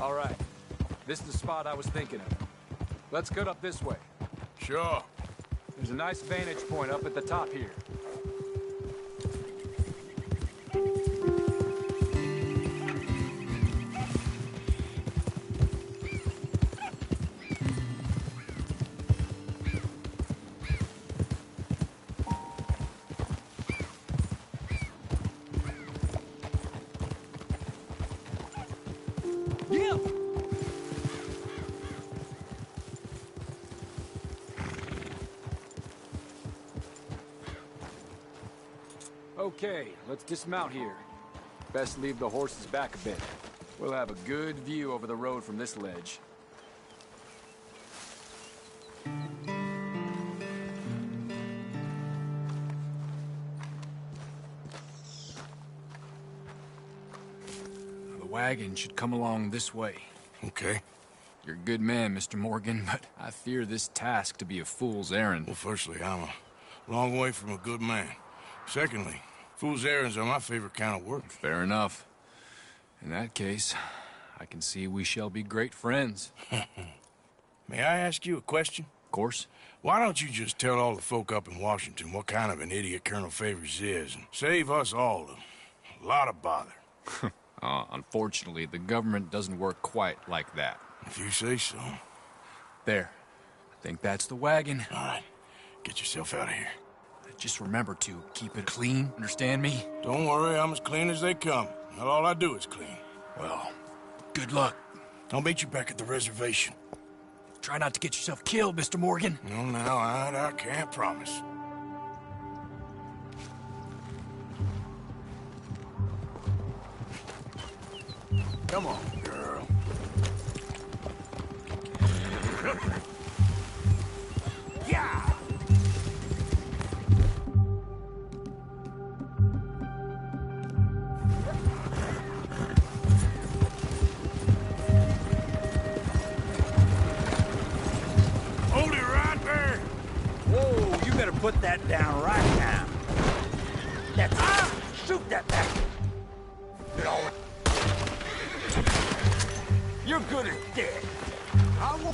All right. This is the spot I was thinking of. Let's cut up this way. Sure. There's a nice vantage point up at the top here. Okay, let's dismount here. Best leave the horses back a bit. We'll have a good view over the road from this ledge. The wagon should come along this way. Okay. You're a good man, Mr. Morgan, but I fear this task to be a fool's errand. Well, firstly, I'm a long way from a good man. Secondly, fool's errands are my favorite kind of work. Fair enough. In that case, I can see we shall be great friends. May I ask you a question? Of course. Why don't you just tell all the folk up in Washington what kind of an idiot Colonel Favors is and save us all a lot of bother? Unfortunately, the government doesn't work quite like that. If you say so. There. I think that's the wagon. All right. Get yourself out of here. Just remember to keep it clean, understand me? Don't worry, I'm as clean as they come. Not all I do is clean. Well, good luck. I'll meet you back at the reservation. Try not to get yourself killed, Mr. Morgan. No, now, I can't promise. Come on, girl. Yeah! put that down right now. That's it. Shoot that bastard. You're good as dead. I will...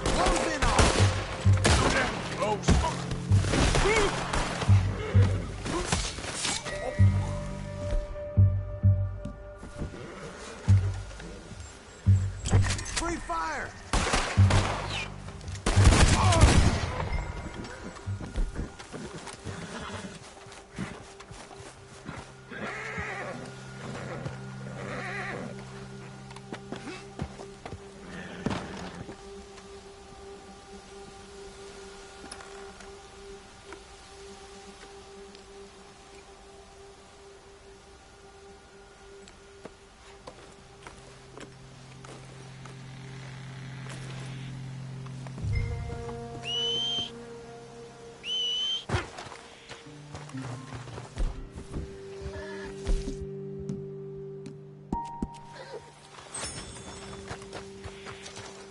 Close in on him. Close. Free fire!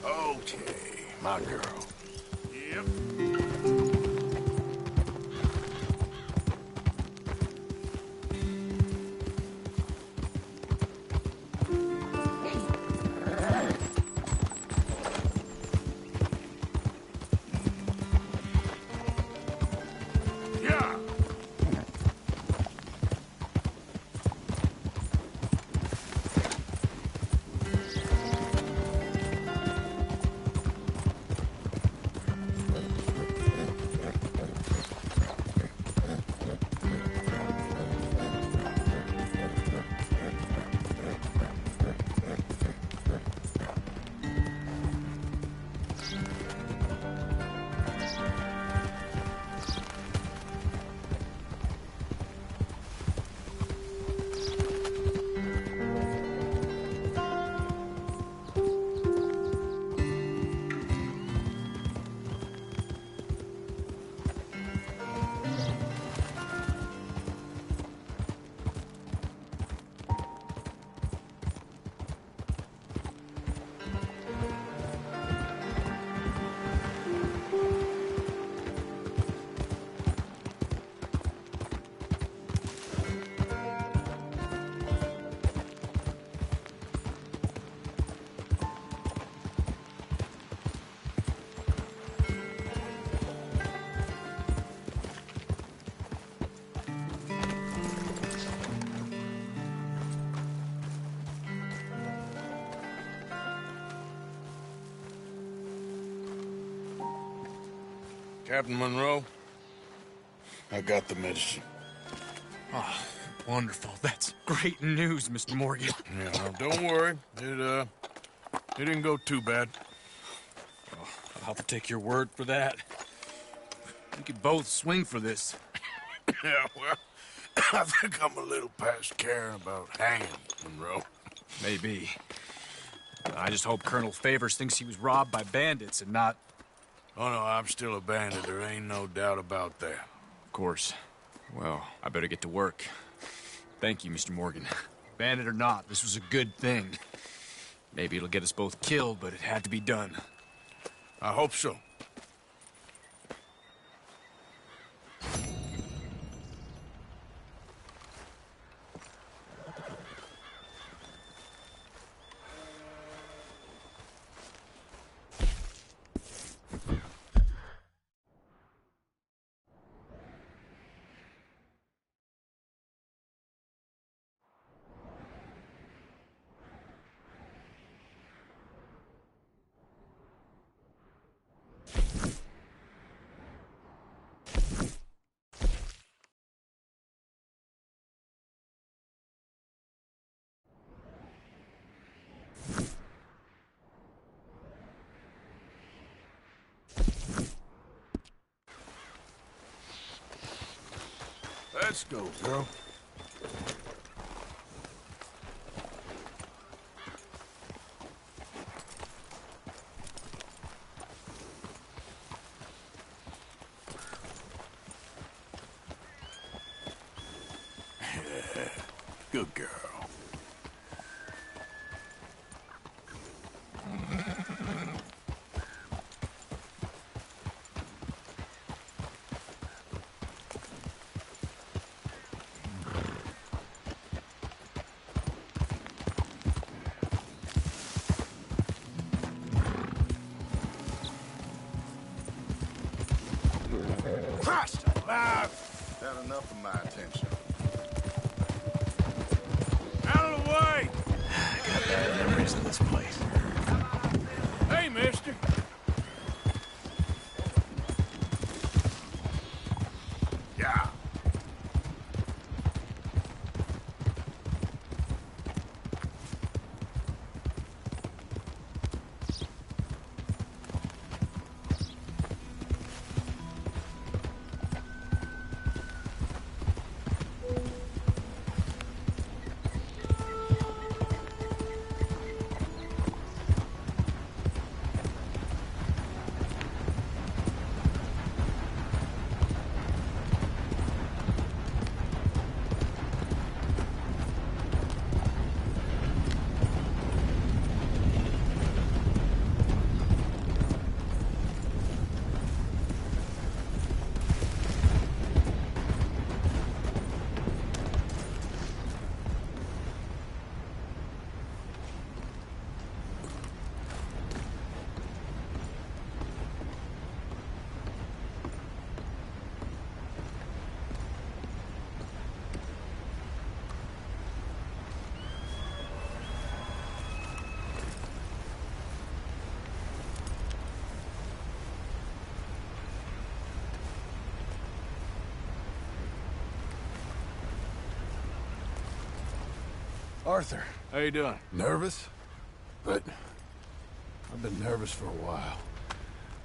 Okay, my girl. Yep. Yeah. Captain Monroe, I got the medicine. Oh, wonderful. That's great news, Mr. Morgan. Yeah, now don't worry. It didn't go too bad. Oh, I'll have to take your word for that. We could both swing for this. Yeah, well, I think I'm a little past caring about hanging, Monroe. Maybe. I just hope Colonel Favors thinks he was robbed by bandits and not... Oh, no, I'm still a bandit. There ain't no doubt about that. Of course. Well, I better get to work. Thank you, Mr. Morgan. Bandit or not, this was a good thing. Maybe it'll get us both killed, but it had to be done. I hope so. Let's go, girl. Good girl. enough of my attention. Out of the way! I got bad memories of this place. Hey, mister. Yeah. Arthur. How you doing? Nervous? But I've been nervous for a while.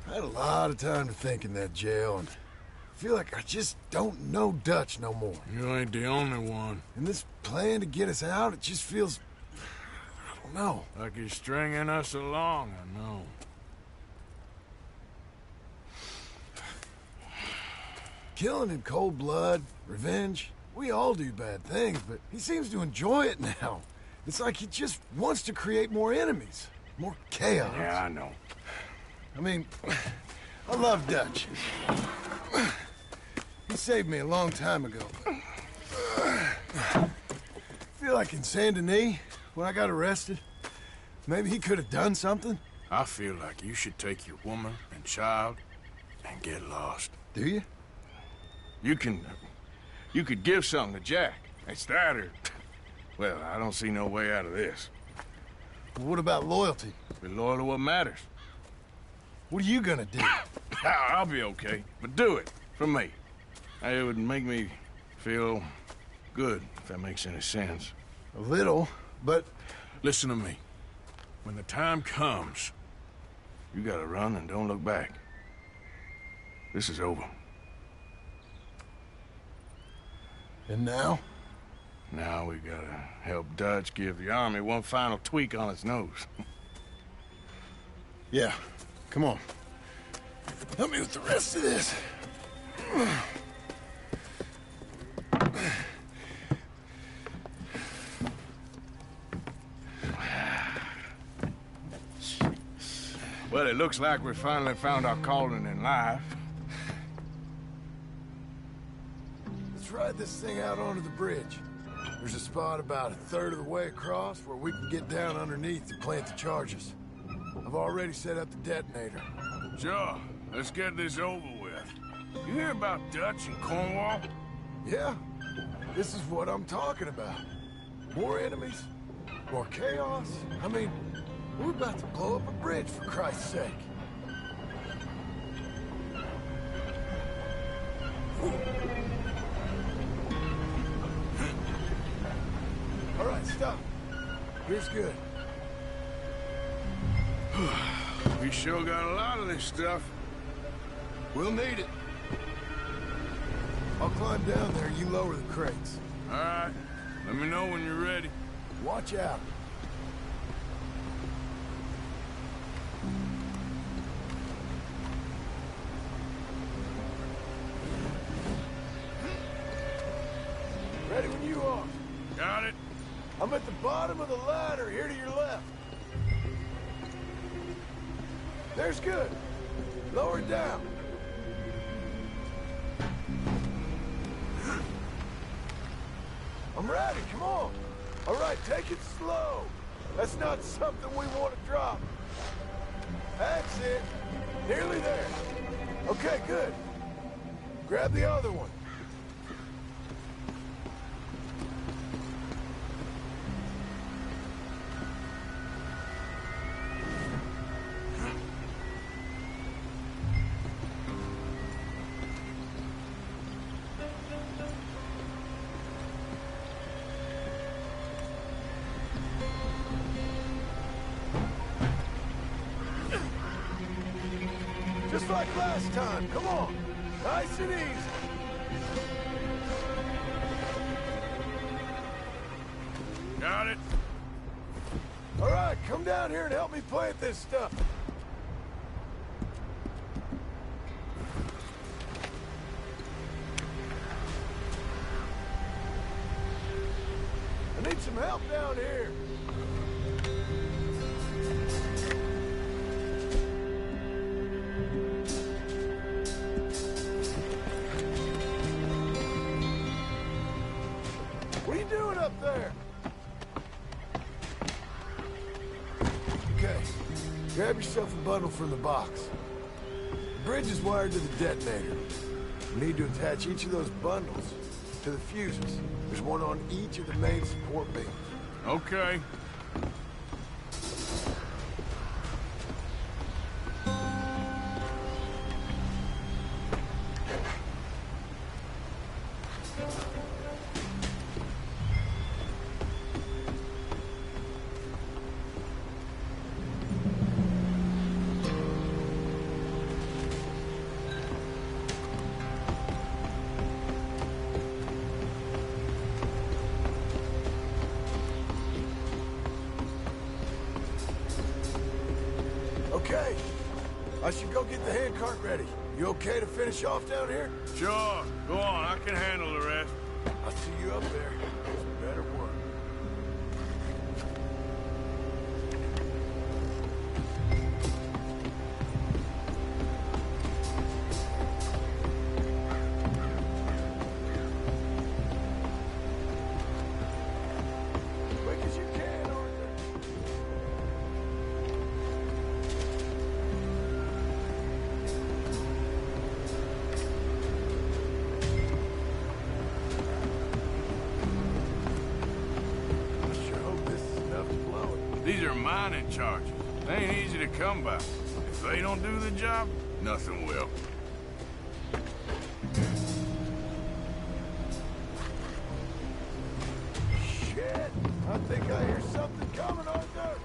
I had a lot of time to think in that jail, and I feel like I just don't know Dutch no more. You ain't the only one. And this plan to get us out, it just feels... I don't know. Like he's stringing us along, I know. Killing in cold blood, revenge, we all do bad things, but he seems to enjoy it now. It's like he just wants to create more enemies, more chaos. Yeah, I know. I mean, I love Dutch. He saved me a long time ago. I feel like in Saint Denis, when I got arrested, maybe he could have done something. I feel like you should take your woman and child and get lost. Do you? You could give something to Jack. It's that or... Well, I don't see no way out of this. Well, what about loyalty? Be loyal to what matters. What are you gonna do? I'll be okay, but do it for me. It would make me feel good, if that makes any sense. A little, but... Listen to me. When the time comes, you gotta run and don't look back. This is over. And now? Now we gotta help Dutch give the army one final tweak on its nose. Yeah, come on. Help me with the rest of this. Well, it looks like we finally found our calling in life. Let's ride this thing out onto the bridge. There's a spot about a third of the way across where we can get down underneath to plant the charges. I've already set up the detonator. Sure. Let's get this over with. You hear about Dutch and Cornwall? Yeah. This is what I'm talking about. More enemies, more chaos. I mean, we're about to blow up a bridge, for Christ's sake. All right, stop. Here's good. We sure got a lot of this stuff. We'll need it. I'll climb down there, you lower the crates. All right. Let me know when you're ready. Watch out. Ready when you are. Got it. I'm at the bottom of the ladder, here to your left. There's good. Lower it down. I'm ready, come on. All right, take it slow. That's not something we want to drop. That's it. Nearly there. Okay, good. Grab the other one. Just like last time. Come on. Nice and easy. Got it. All right, come down here and help me plant this stuff. I need some help down here. What are you doing up there? Okay, grab yourself a bundle from the box. The bridge is wired to the detonator. We need to attach each of those bundles to the fuses. There's one on each of the main support beams. Okay. Okay, I should go get the handcart ready. You okay to finish off down here? Sure. Go on. I can handle the rest. I'll see you up there. Some better work. Quick as you can, Arthur. These are mining charges. They ain't easy to come by. If they don't do the job, nothing will. Shit! I think I hear something coming, Arthur!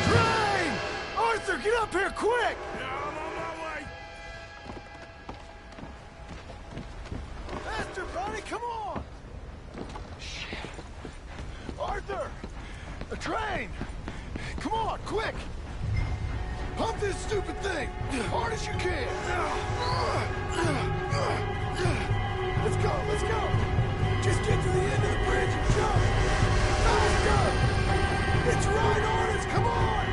Train! Arthur, get up here, quick! Yeah, I'm on my way. Faster, buddy, come on! Shit. Arthur! A train! Come on, quick! Pump this stupid thing! Hard as you can! Let's go, let's go! Just get to the end of the bridge and jump! Faster! It's right on us, come on!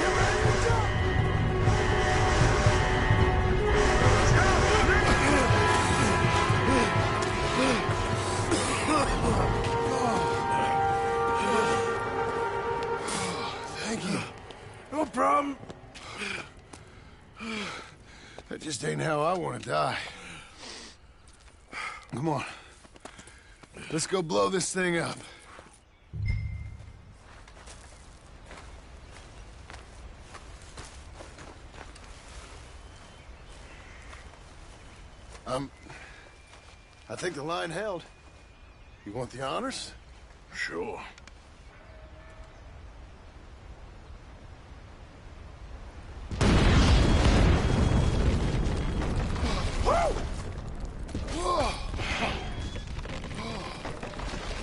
Get ready to jump! Thank you. No problem. That just ain't how I want to die. Come on. Let's go blow this thing up. I think the line held. You want the honors? Sure.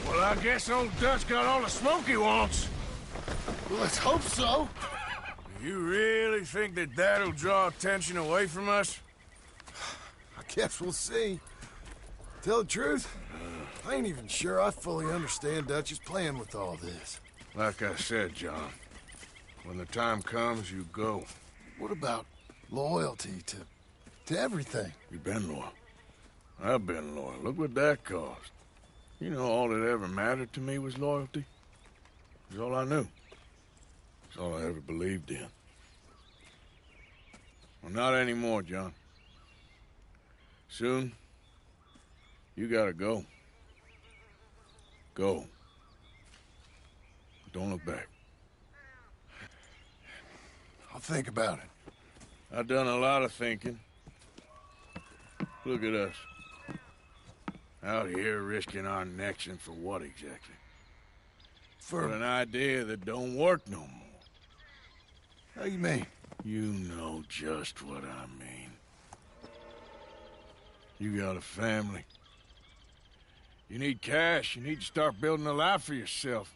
Well, I guess old Dutch got all the smoke he wants. Well, let's hope so. You really think that that'll draw attention away from us? I guess we'll see. Tell the truth, I ain't even sure I fully understand Dutch's plan with all this. Like I said, John, when the time comes, you go. What about loyalty to everything? You've been loyal. I've been loyal. Look what that cost. You know, all that ever mattered to me was loyalty. It's all I knew. It's all I ever believed in. Well, not anymore, John. Soon, you gotta go. Go. Don't look back. I'll think about it. I've done a lot of thinking. Look at us. Out here risking our necks, and for what exactly? For an idea that don't work no more. How you mean? You know just what I mean. You got a family. You need cash. You need to start building a life for yourself.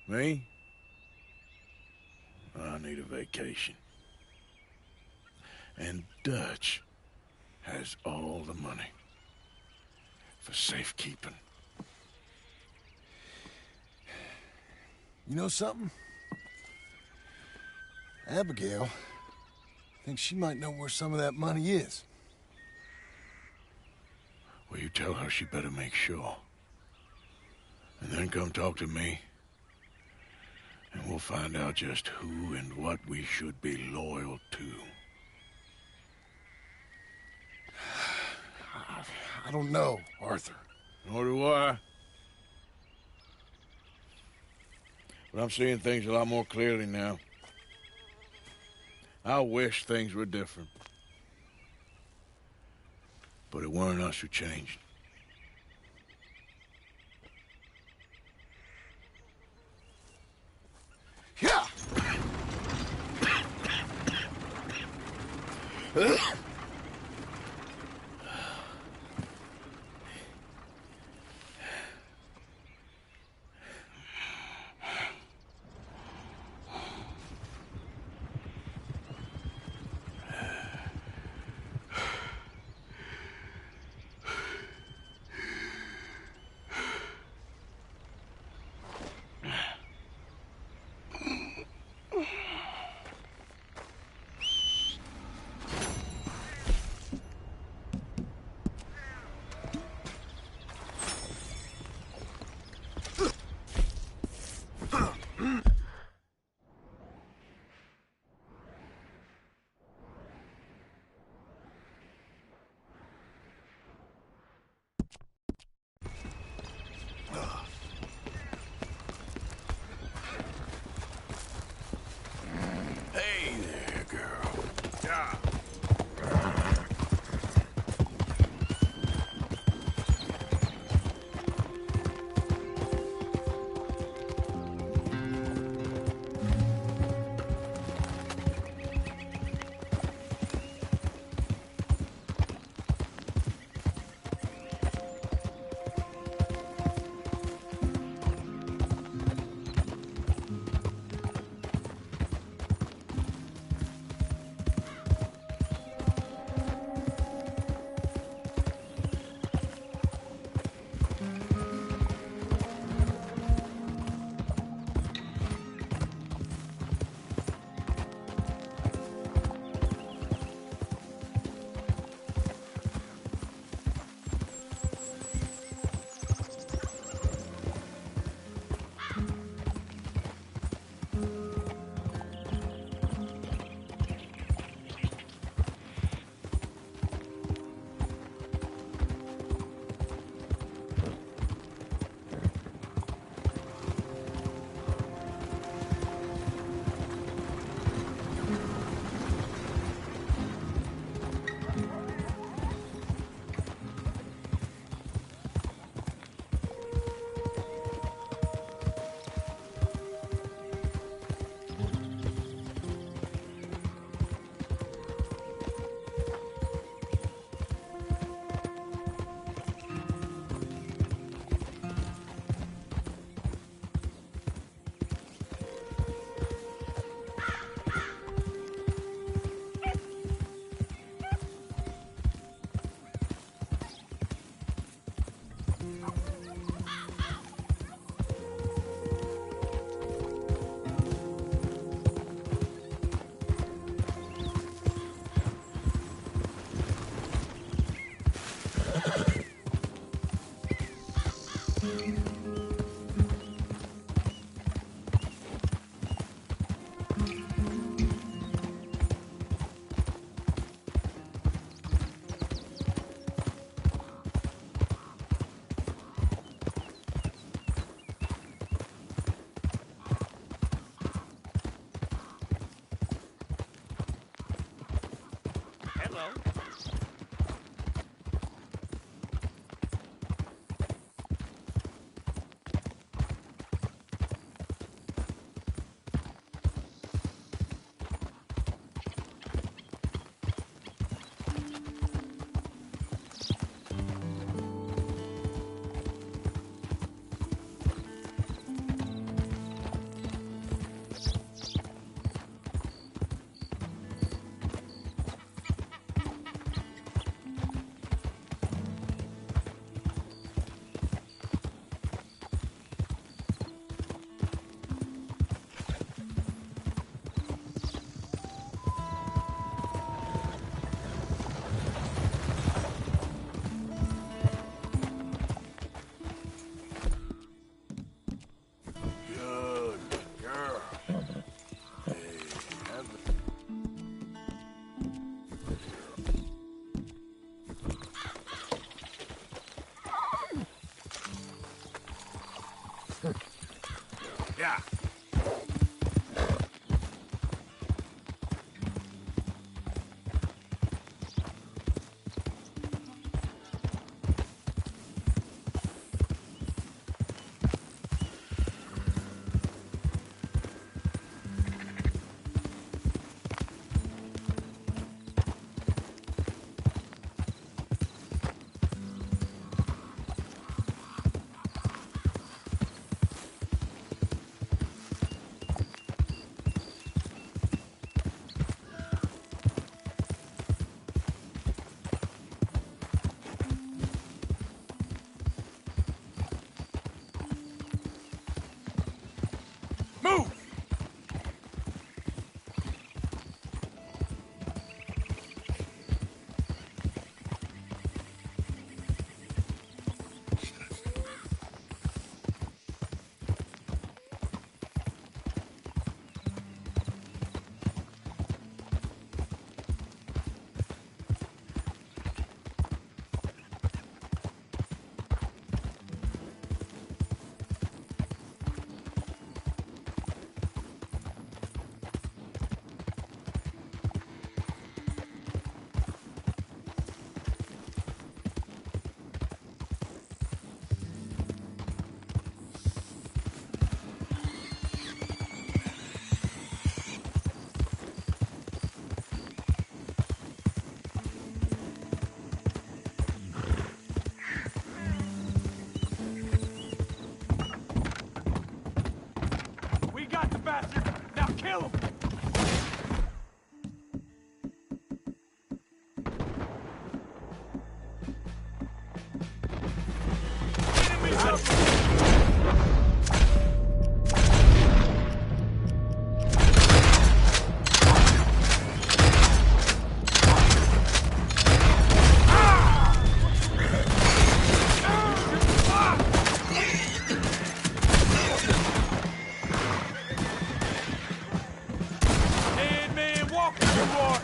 Me? I need a vacation. And Dutch has all the money for safekeeping. You know something? Abigail thinks she might know where some of that money is. Well, you tell her she better make sure. And then come talk to me. And we'll find out just who and what we should be loyal to. I don't know, Arthur. Nor do I. But I'm seeing things a lot more clearly now. I wish things were different. But it weren't us who changed. Yeah! Hey there, girl. Yeah. Yeah. Move! We got the bastard! Now kill him! Enemies up! Dead man walking toward!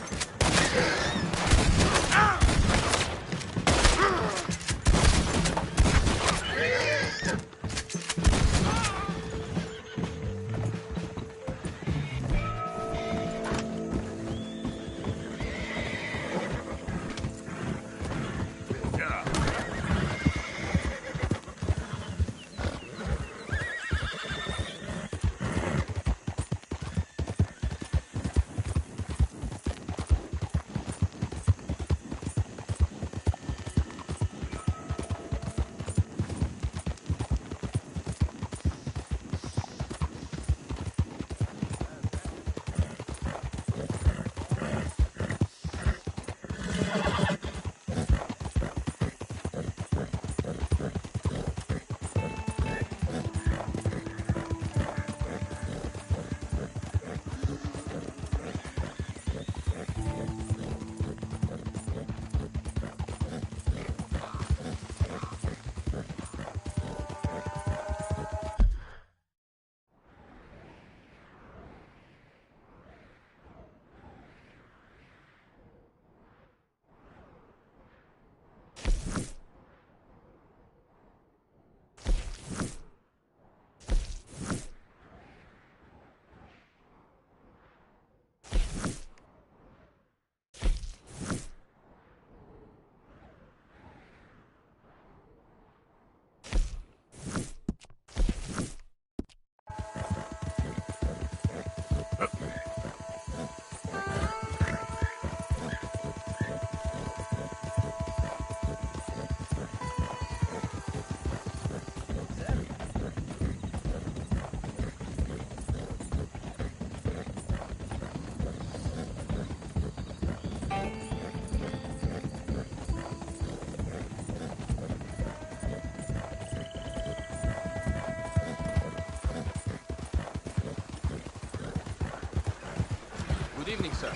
Good evening, sir.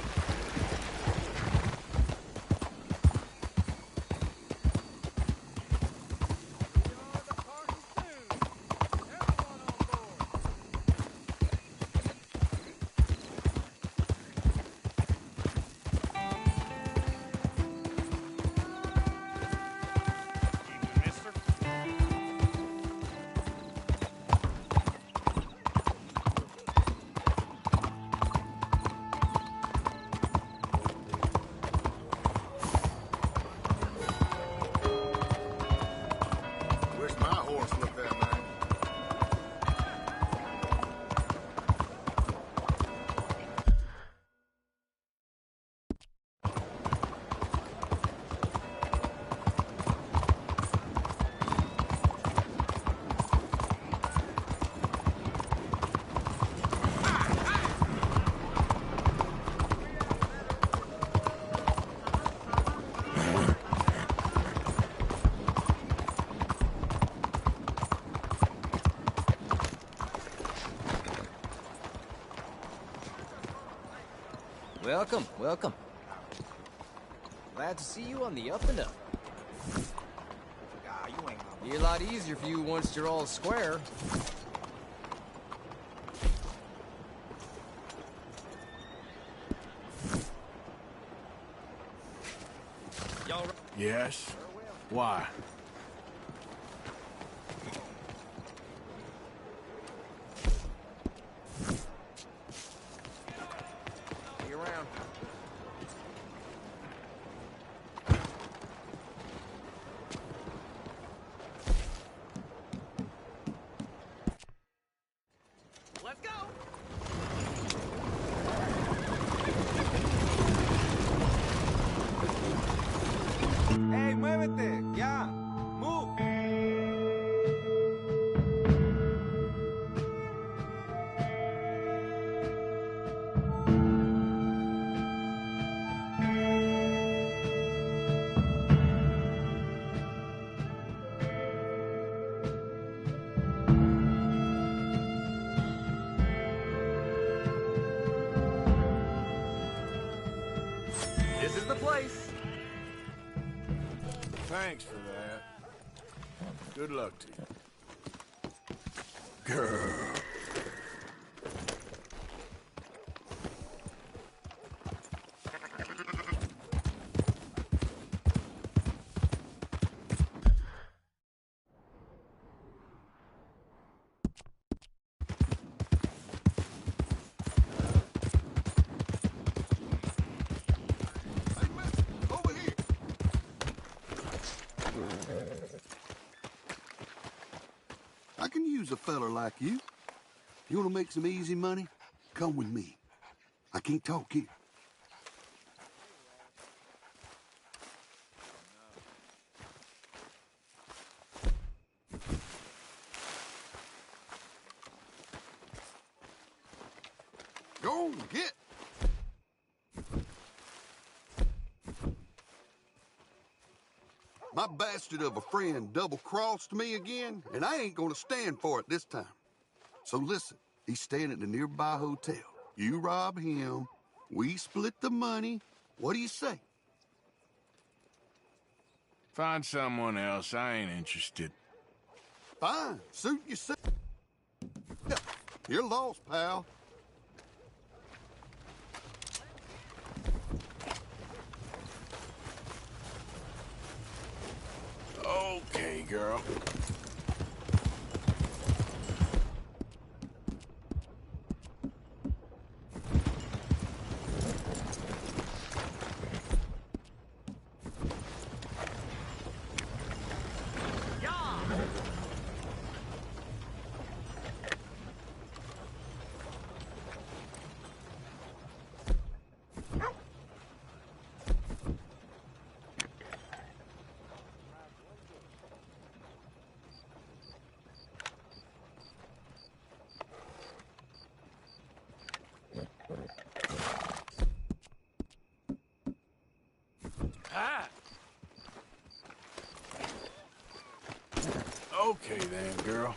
Welcome, welcome. Glad to see you on the up and up. Be a lot easier for you once you're all square. Yes? Why? See you around. Let's go! Hey, muévete! Ya! Move! This is the place. Thanks for that. Good luck to you. Girl. I can use a feller like you. You want to make some easy money? Come with me. I can't talk here. Go on, get. My bastard of a friend double-crossed me again, and I ain't gonna stand for it this time. So listen, he's staying at the nearby hotel. You rob him, we split the money. What do you say? Find someone else. I ain't interested. Fine, suit yourself. You're lost, pal. Okay, girl. Ah! Okay then, girl.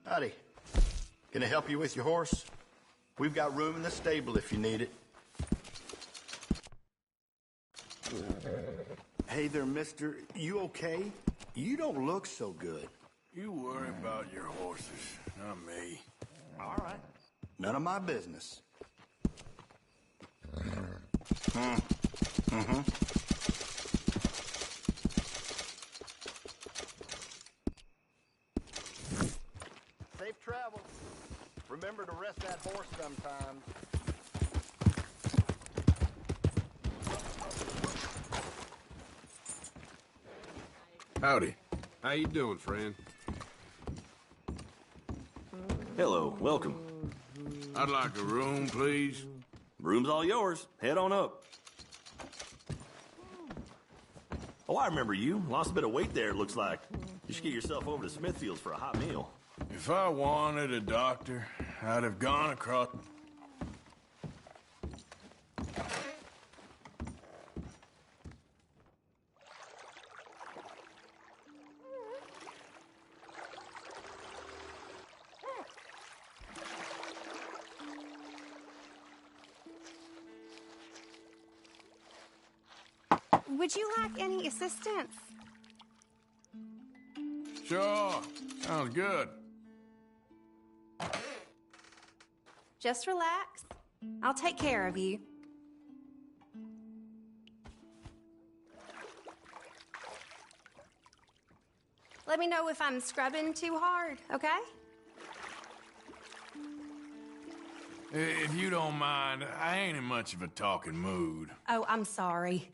Howdy. Can I help you with your horse? We've got room in the stable if you need it. Hey there, mister. You okay? You don't look so good. You worry about your horses, not me. All right. None of my business. Safe travels. Remember to rest that horse sometimes. Howdy. How you doing, friend? Hello, welcome. I'd like a room, please. Room's all yours. Head on up. Oh, I remember you. Lost a bit of weight there, it looks like. You should get yourself over to Smithfield's for a hot meal. If I wanted a doctor, I'd have gone across... Would you like any assistance? Sure. Sounds good. Just relax. I'll take care of you. Let me know if I'm scrubbing too hard, okay? If you don't mind, I ain't in much of a talking mood. Oh, I'm sorry.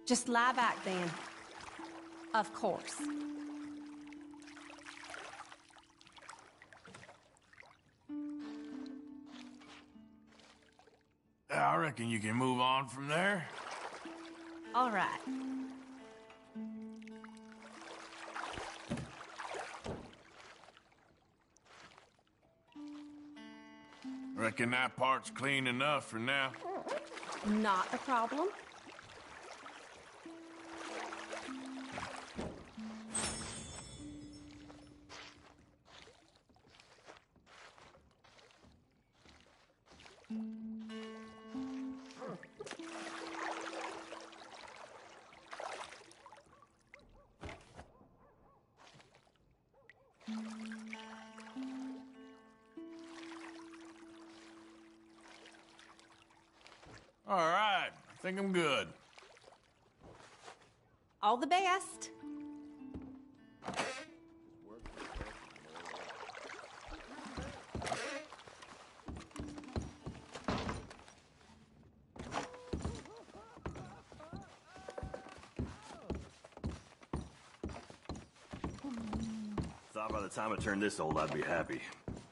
Just lie back then. Of course. I reckon you can move on from there. All right. Reckon that part's clean enough for now. Not a problem. All right, I think I'm good. All the best. Thought by the time I turned this old, I'd be happy.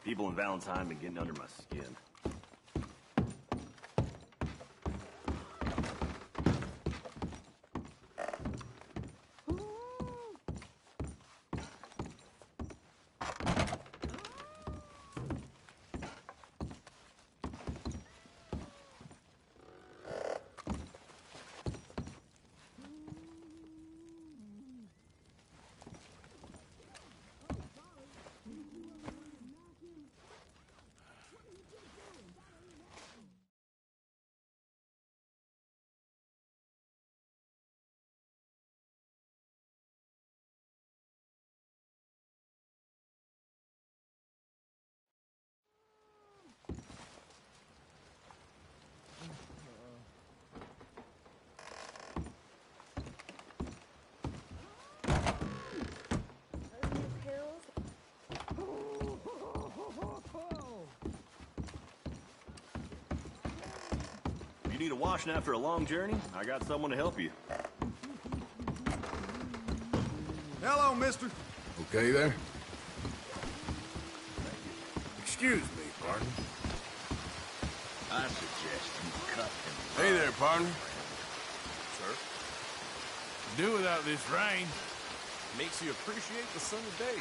People in Valentine been getting under my skin. You need a washing after a long journey? I got someone to help you. Hello, mister. Okay there? Excuse me, partner. I suggest you cut him. Hey there, partner. Sir? Do without this rain. Makes you appreciate the sunny days.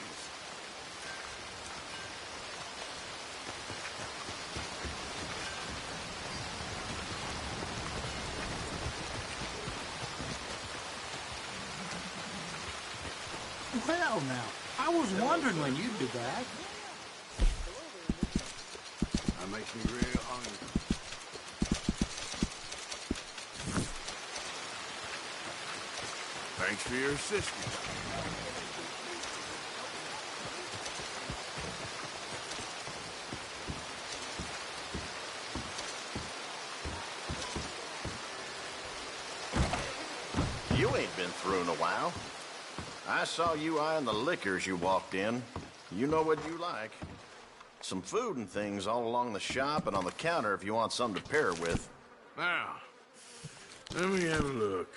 Well, now, I was wondering when you'd be back. That makes me real hungry. Thanks for your assistance. You ain't been through in a while. I saw you eyeing the liquors you walked in. You know what you like. Some food and things all along the shop and on the counter if you want something to pair it with. Now, let me have a look.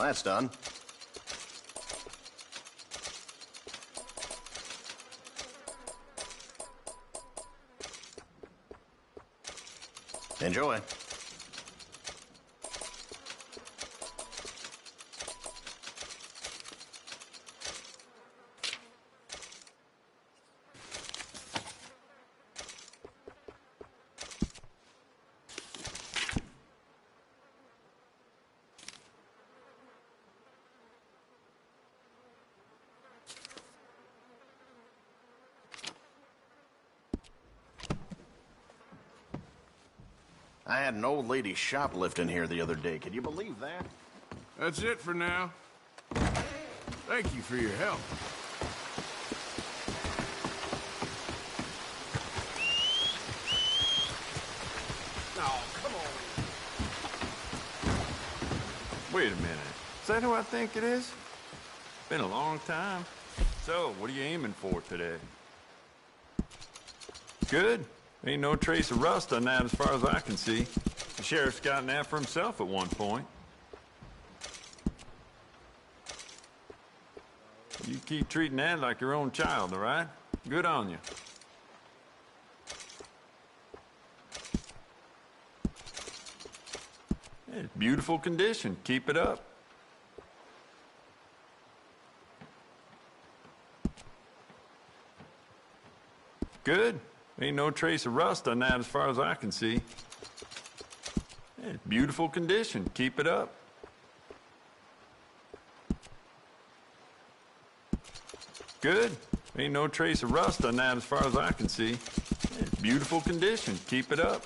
That's done. Enjoy. I had an old lady shoplifting here the other day. Can you believe that? That's it for now. Thank you for your help. Oh, come on. Wait a minute. Is that who I think it is? Been a long time. So, what are you aiming for today? Good. Ain't no trace of rust on that as far as I can see. The sheriff's gotten after himself at one point. You keep treating that like your own child, all right? Good on you. It's beautiful condition. Keep it up. Good. Ain't no trace of rust on that as far as I can see. It's beautiful condition. Keep it up. Good. Ain't no trace of rust on that as far as I can see. It's beautiful condition. Keep it up.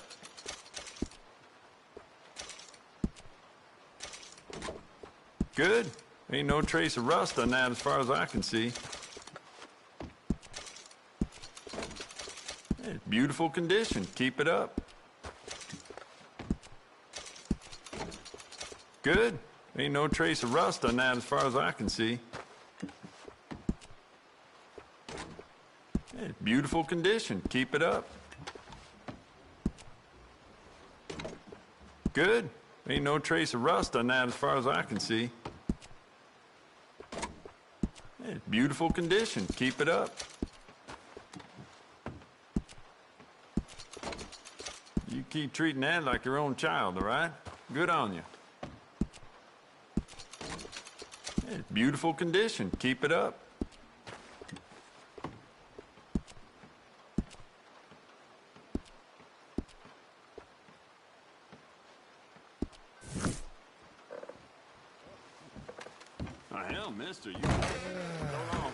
Good. Ain't no trace of rust on that as far as I can see. It's beautiful condition. Keep it up. Good. Ain't no trace of rust on that as far as I can see. It's beautiful condition. Keep it up. Good. Ain't no trace of rust on that as far as I can see. It's beautiful condition. Keep it up. You keep treating that like your own child, all right? Good on you. It's beautiful condition. Keep it up. Oh, hell, mister, you... Go on.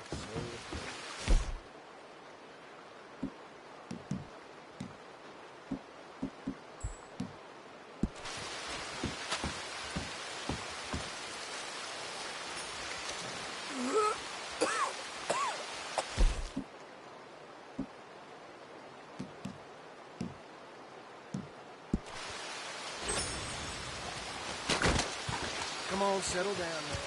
Come on, settle down now.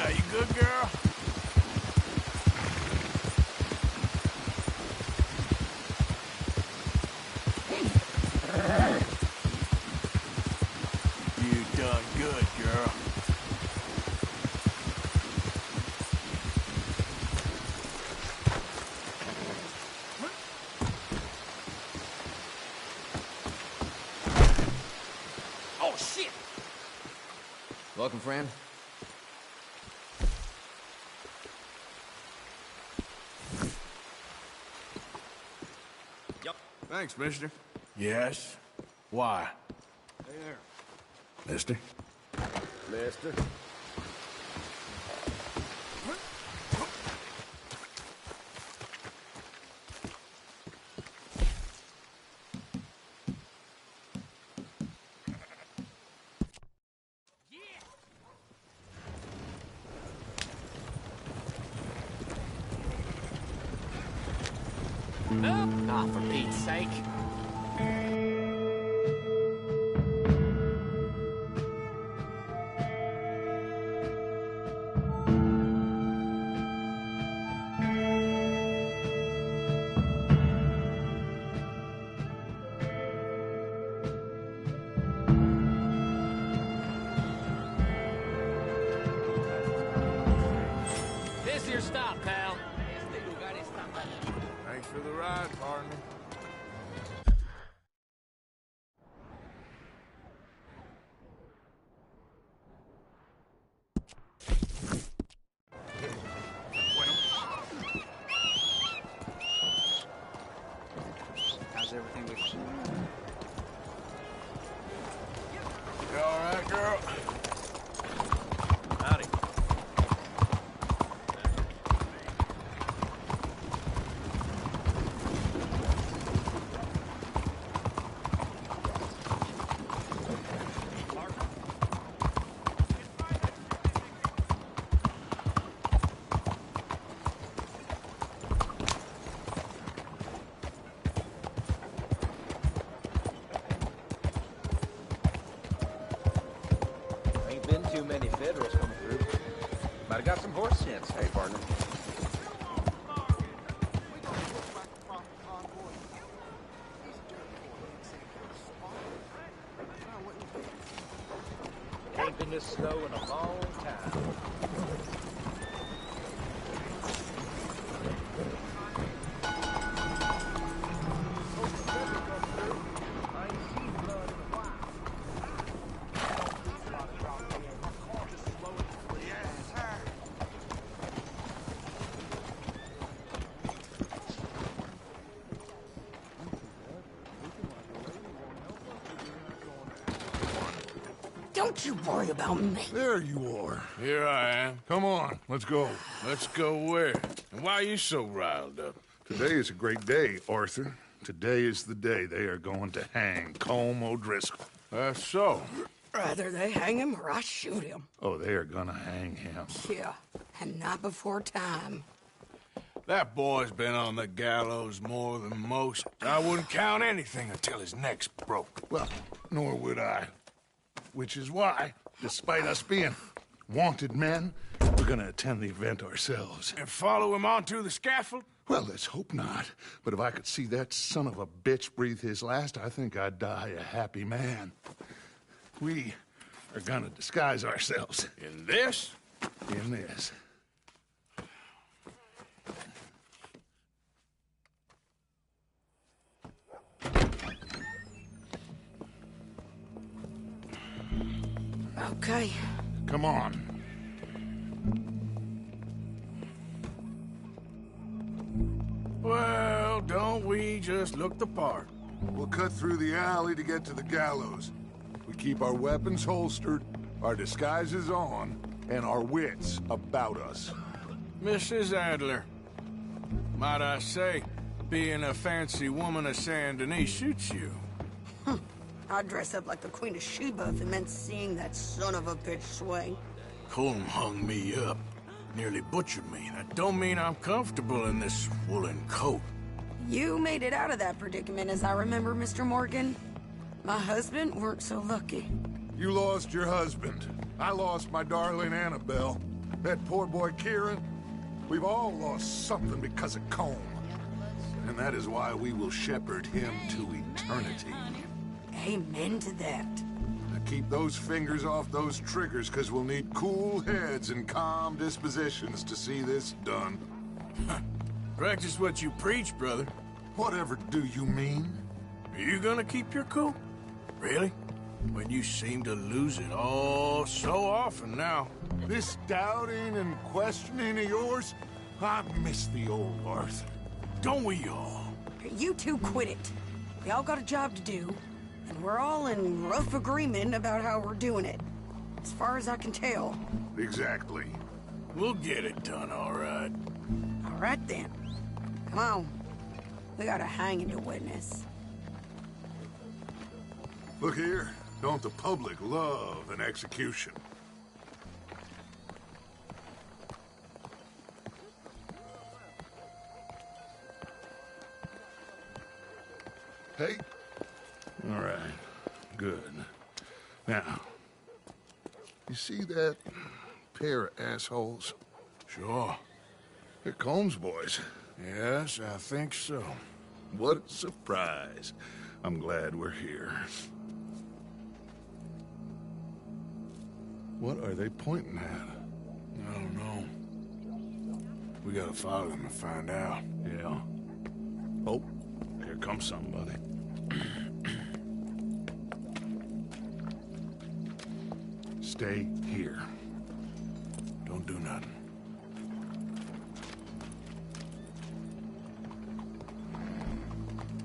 You good, girl? You done good, girl. Oh, shit! Welcome, friend. Thanks, mister. Yes? Why? There. Mister? Mister. Ah, for Pete's sake. stop, pal. Thanks for the ride, partner. How's everything with you? You all right, girl? Howdy. Ain't been too many Federals coming through. Might have got some horse sense. Hey, partner. Ain't been this slow in a long time. Don't you worry about me. There you are. Here I am. Come on, let's go. Let's go where? And why are you so riled up? Today is a great day, Arthur. Today is the day they are going to hang Colm O'Driscoll. That's so. Rather they hang him or I shoot him. Oh, they are gonna hang him. Yeah, and not before time. That boy's been on the gallows more than most. I wouldn't count anything until his neck's broke. Well, nor would I. Which is why, despite us being wanted men, we're gonna attend the event ourselves. And follow him onto the scaffold? Well, let's hope not. But if I could see that son of a bitch breathe his last, I think I'd die a happy man. We are gonna disguise ourselves. In this? In this. Okay. Come on. Well, don't we just look the part? We'll cut through the alley to get to the gallows. We keep our weapons holstered, our disguises on, and our wits about us. Mrs. Adler, might I say, being a fancy woman of Saint Denis suits you. I'd dress up like the Queen of Sheba if it meant seeing that son of a bitch swing. Colm hung me up. Nearly butchered me. That don't mean I'm comfortable in this woolen coat. You made it out of that predicament, as I remember, Mr. Morgan. My husband weren't so lucky. You lost your husband. I lost my darling Annabelle. That poor boy Kieran. We've all lost something because of Colm. And that is why we will shepherd him to eternity. Amen to that. Now keep those fingers off those triggers, because we'll need cool heads and calm dispositions to see this done. Practice what you preach, brother. Whatever do you mean? Are you gonna keep your cool? Really? When you seem to lose it all so often now. This doubting and questioning of yours, I miss the old Arthur. Don't we all? You two quit it. We all got a job to do, and we're all in rough agreement about how we're doing it. As far as I can tell. Exactly. We'll get it done, all right. All right, then. Come on. We got a hanging to witness. Look here. Don't the public love an execution? Hey? All right. Good. Now, you see that pair of assholes? Sure. They're Colm's boys. Yes, I think so. What a surprise. I'm glad we're here. What are they pointing at? I don't know. We gotta follow them and find out. Yeah. Oh, here comes somebody. Stay here. Don't do nothing.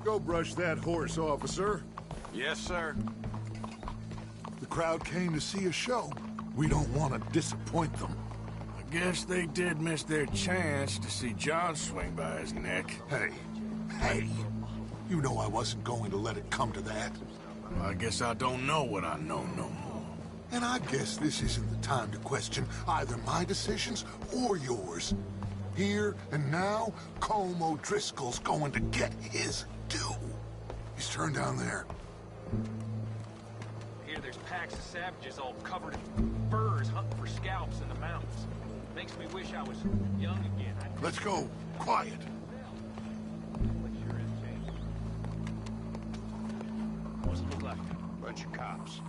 Go brush that horse, officer. Yes, sir. The crowd came to see a show. We don't want to disappoint them. I guess they did miss their chance to see John swing by his neck. Hey, you know I wasn't going to let it come to that. Well, I guess I don't know what I know no more. And I guess this isn't the time to question either my decisions or yours. Here and now, Colm O'Driscoll's going to get his due. He's turned down there. Here there's packs of savages all covered in furs hunting for scalps in the mountains. Makes me wish I was young again. Let's go. Quiet. What's it look like? Bunch of cops.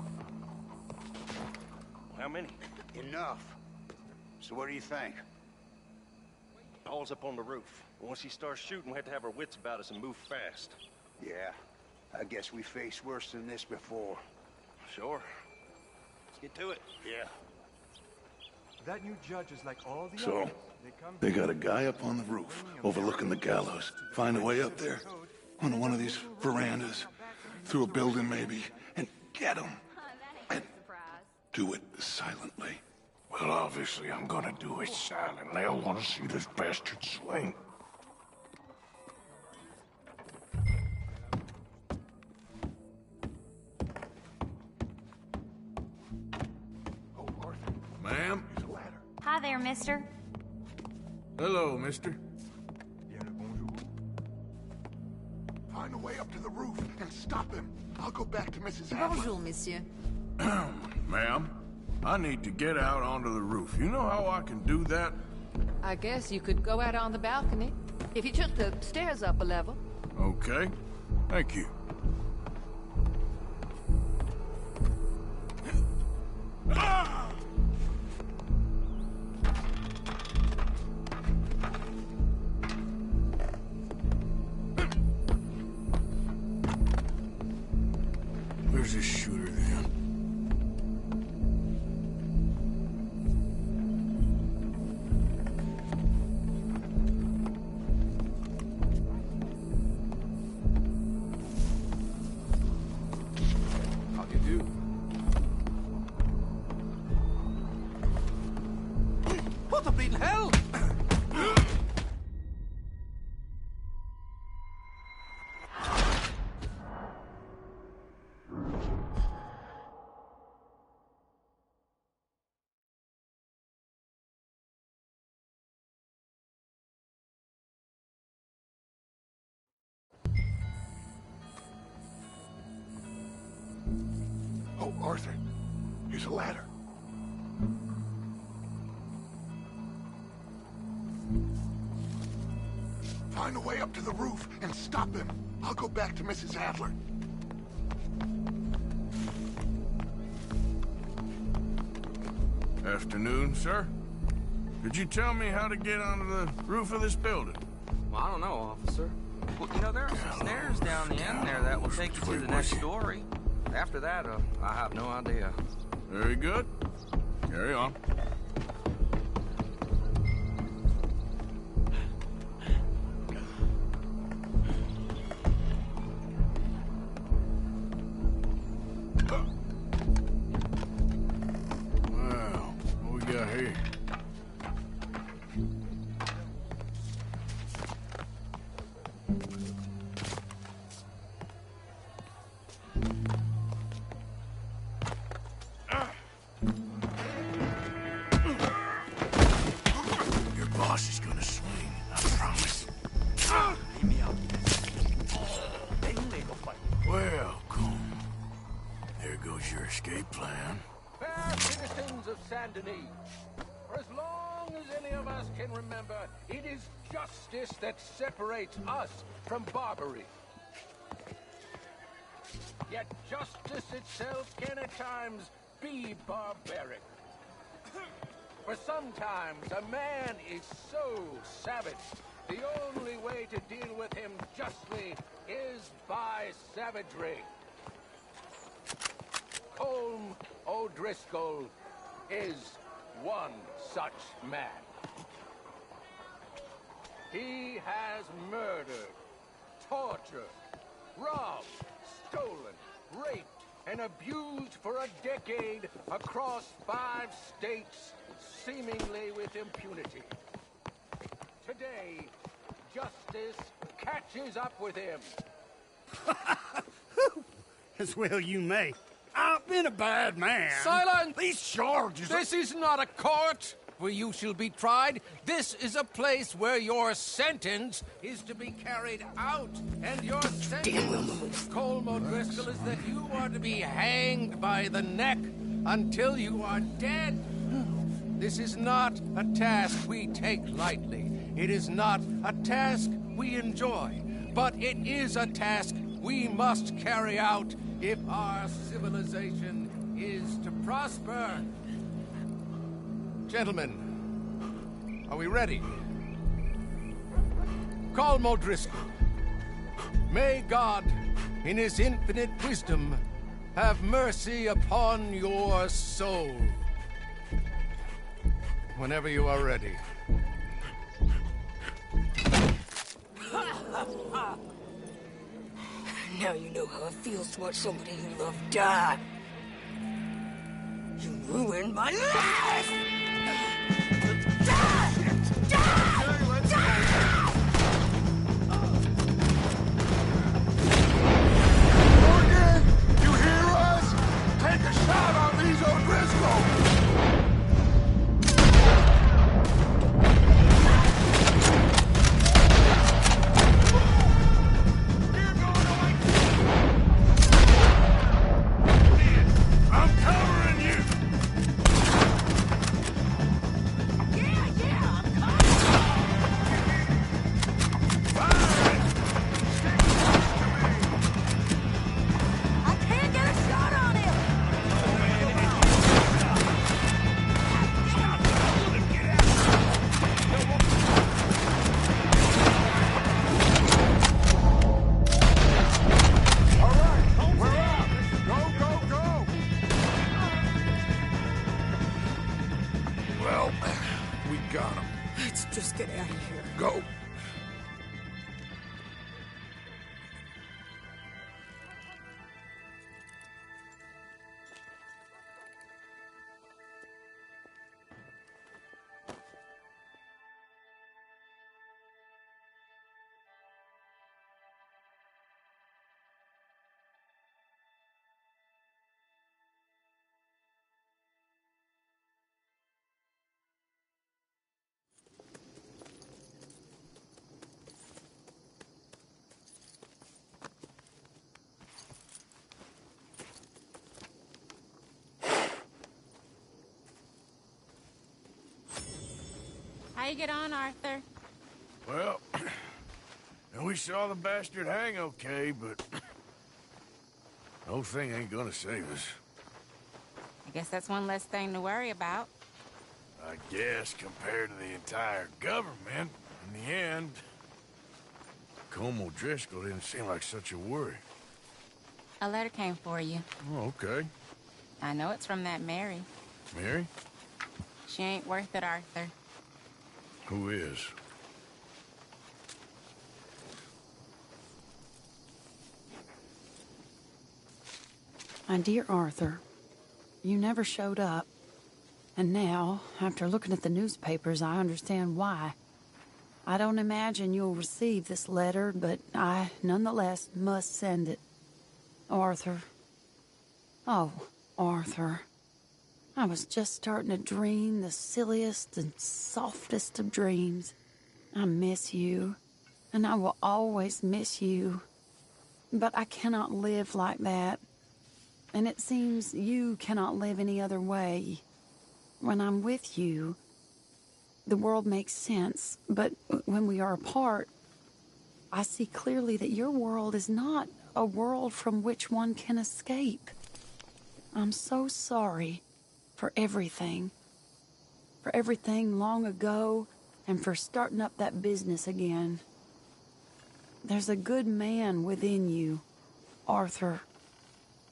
How many? Enough. So what do you think? Paul's up on the roof. Once he starts shooting, we have to have our wits about us and move fast. Yeah, I guess we faced worse than this before. Sure. Let's get to it. Yeah. That new judge is like all the So, others. they got a guy up on the roof, overlooking the gallows. Find a way up there, onto one of these verandas, through a building maybe, and get him. And do it silently. Well, obviously I'm gonna do it silently. I want to see this bastard swing. Ma'am? Hi there, mister. Hello, mister. Find a way up to the roof and stop him. I'll go back to Mrs. Adler. Bonjour, monsieur. Ma'am, I need to get out onto the roof. You know how I can do that? I guess you could go out on the balcony. If you took the stairs up a level. Okay. Thank you. Ah! Where's this shooter then? How do you do? What the bleeding hell? Oh, Arthur, here's a ladder. Find a way up to the roof and stop him. I'll go back to Mrs. Adler. Afternoon, sir. Could you tell me how to get onto the roof of this building? Well, I don't know, officer. Well, you know, there are some stairs down the end there that will take you to the next story. After that, I have no idea. Very good. Carry on. Well, what we got here? Your boss is gonna swing, I promise. Leave me out. Well, Colm, there goes your escape plan. Fair citizens of Saint Denis, for as long as any of us can remember, it is justice that separates us from Barbary. Yet justice itself can at times be barbaric. For sometimes a man is so savage, the only way to deal with him justly is by savagery. Colm O'Driscoll is one such man. He has murdered, tortured, robbed, stolen, raped, and abused for a decade across 5 states, seemingly with impunity. Today, justice catches up with him. As well you may. I've been a bad man. Silence! These charges This is not a court where you shall be tried. This is a place where your sentence is to be carried out. And your sentence, Colm O'Driscoll, is that you are to be hanged by the neck until you are dead. This is not a task we take lightly. It is not a task we enjoy. But it is a task we must carry out if our civilization is to prosper. Gentlemen, are we ready? Colm O'Driscoll, may God, in his infinite wisdom, have mercy upon your soul. Whenever you are ready. Now you know how it feels to watch somebody you love die. You ruined my life! Morgan, you hear us? Take a shot on these O'Driscoll! Let's just get out of here. Go. How you get on, Arthur? Well, we saw the bastard hang okay, but the whole thing ain't gonna save us. I guess that's one less thing to worry about. I guess compared to the entire government, in the end, Colm O'Driscoll didn't seem like such a worry. A letter came for you. Oh, okay. I know it's from that Mary. Mary? She ain't worth it, Arthur. Who is? My dear Arthur, you never showed up. And now, after looking at the newspapers, I understand why. I don't imagine you'll receive this letter, but I, nonetheless, must send it. Arthur. Oh, Arthur. I was just starting to dream the silliest and softest of dreams. I miss you, and I will always miss you. But I cannot live like that. And it seems you cannot live any other way. When I'm with you, the world makes sense. But when we are apart, I see clearly that your world is not a world from which one can escape. I'm so sorry for everything. for everything long ago and for starting up that business again. There's a good man within you, Arthur,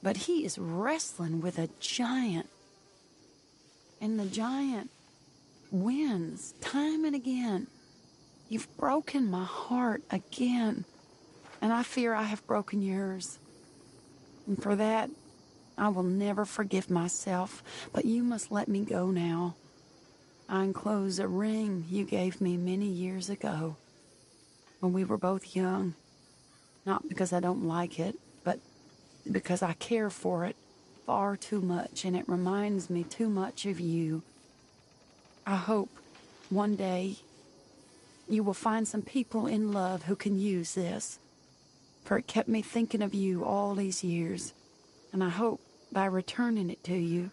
but he is wrestling with a giant. And the giant wins time and again. You've broken my heart again, and I fear I have broken yours. And for that, I will never forgive myself, but you must let me go now. I enclose a ring you gave me many years ago, when we were both young. Not because I don't like it, but because I care for it far too much, and it reminds me too much of you. I hope one day you will find some people in love who can use this, for it kept me thinking of you all these years, and I hope by returning it to you,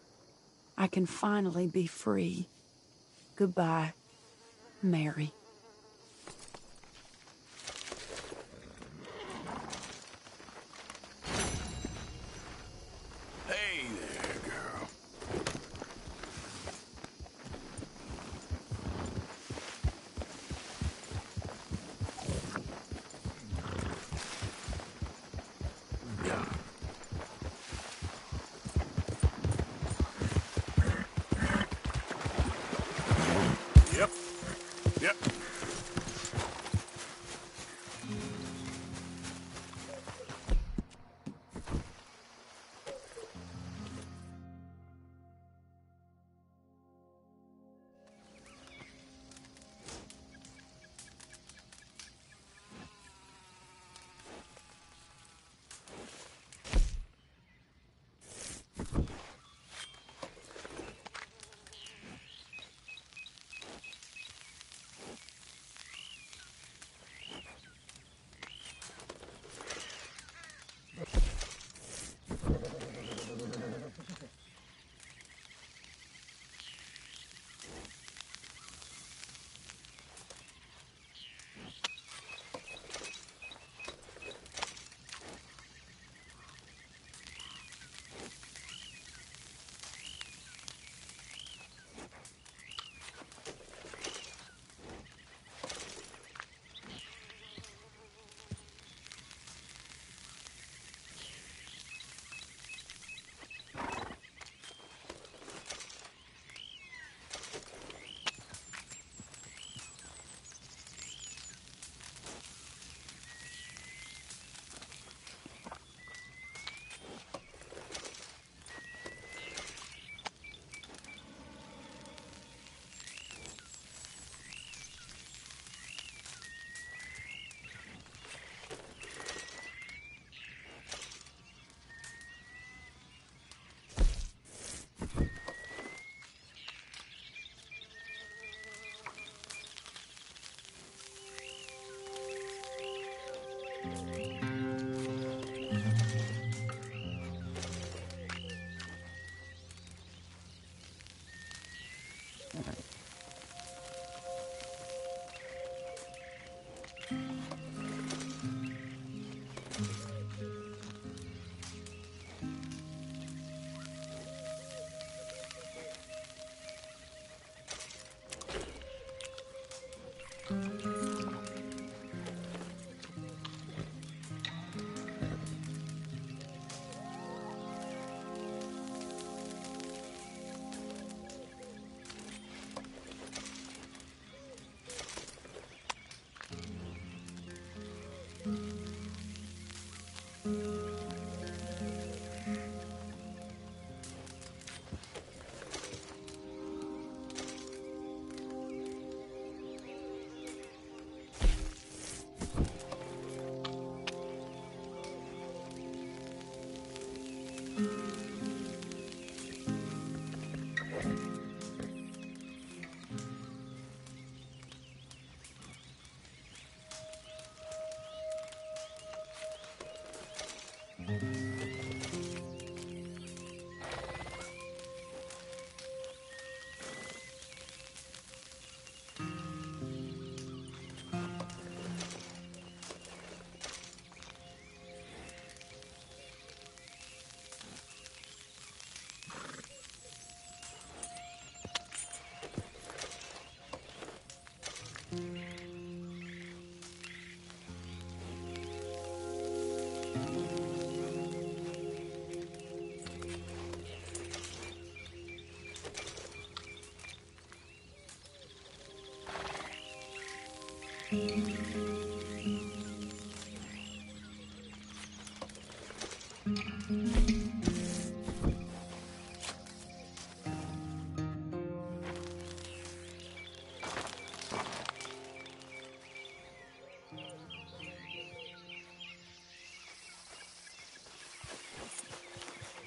I can finally be free. Goodbye, Mary. Hey there, girl. Yeah. Yep. Yep.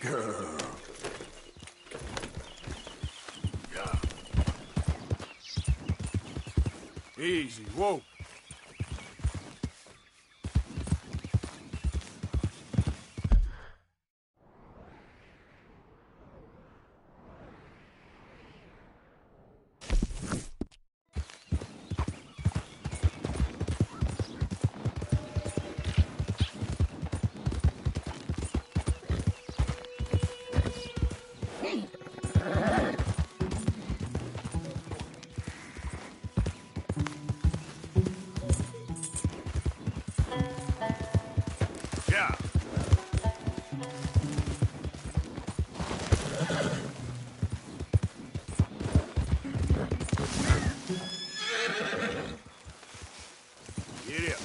Girl. Yeah. Easy, whoa. Yeah. Get up.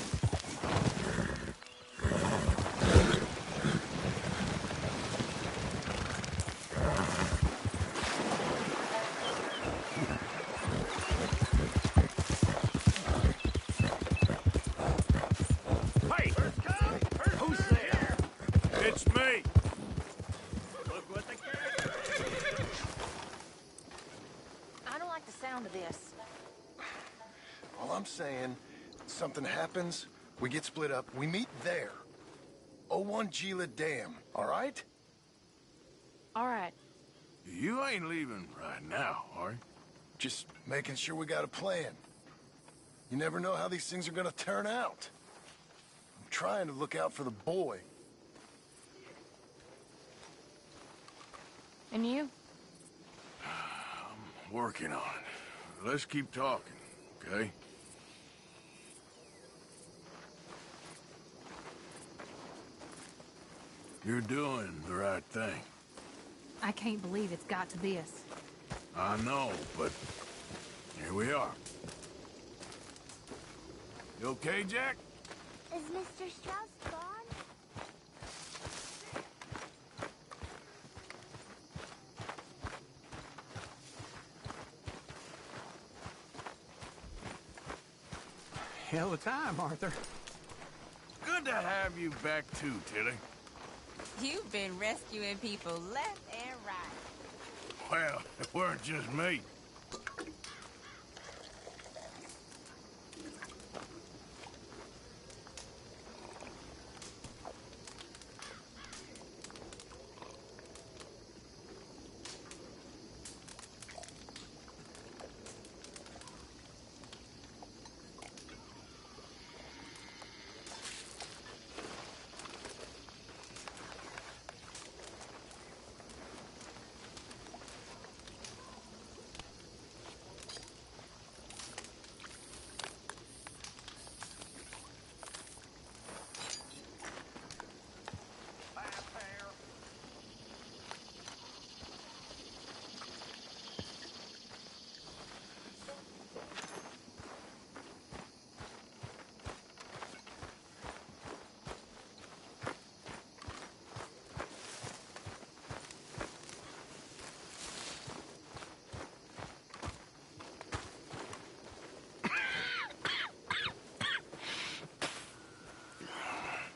Hey! Who's there? It's me. Look what the I don't like the sound of this. All I'm saying, something happens, we get split up, we meet there. 01 Gila Dam, all right? All right. You ain't leaving right now, are you? Just making sure we got a plan. You never know how these things are gonna turn out. I'm trying to look out for the boy. And you? I'm working on it. Let's keep talking, okay? You're doing the right thing. I can't believe it's got to this. I know, but here we are. You okay, Jack? Is Mr. Strauss gone? Hell of a time, Arthur. Good to have you back too, Tilly. You've been rescuing people left and right. Well, it weren't just me.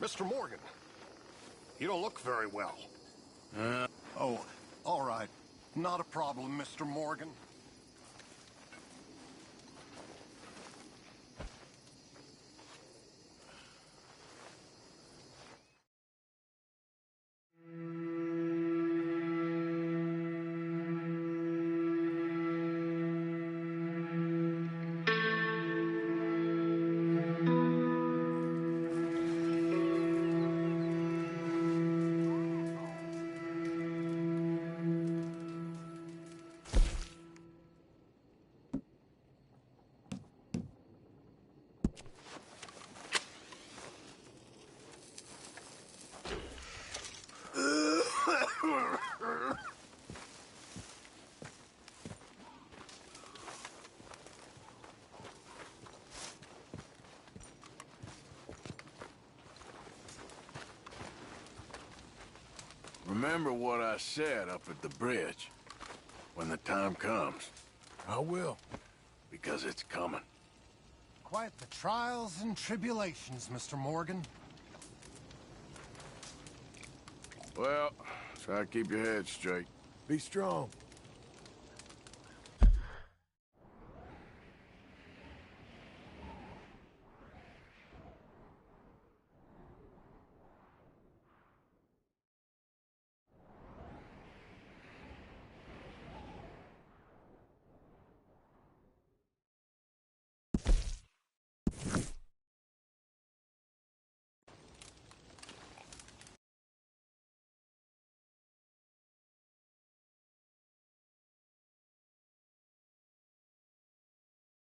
Mr. Morgan, you don't look very well. Oh, all right. Not a problem, Mr. Morgan. remember what I said up at the bridge when the time comes. I will. Because it's coming. Quite the trials and tribulations, Mr. Morgan. Well, try to keep your head straight. Be strong.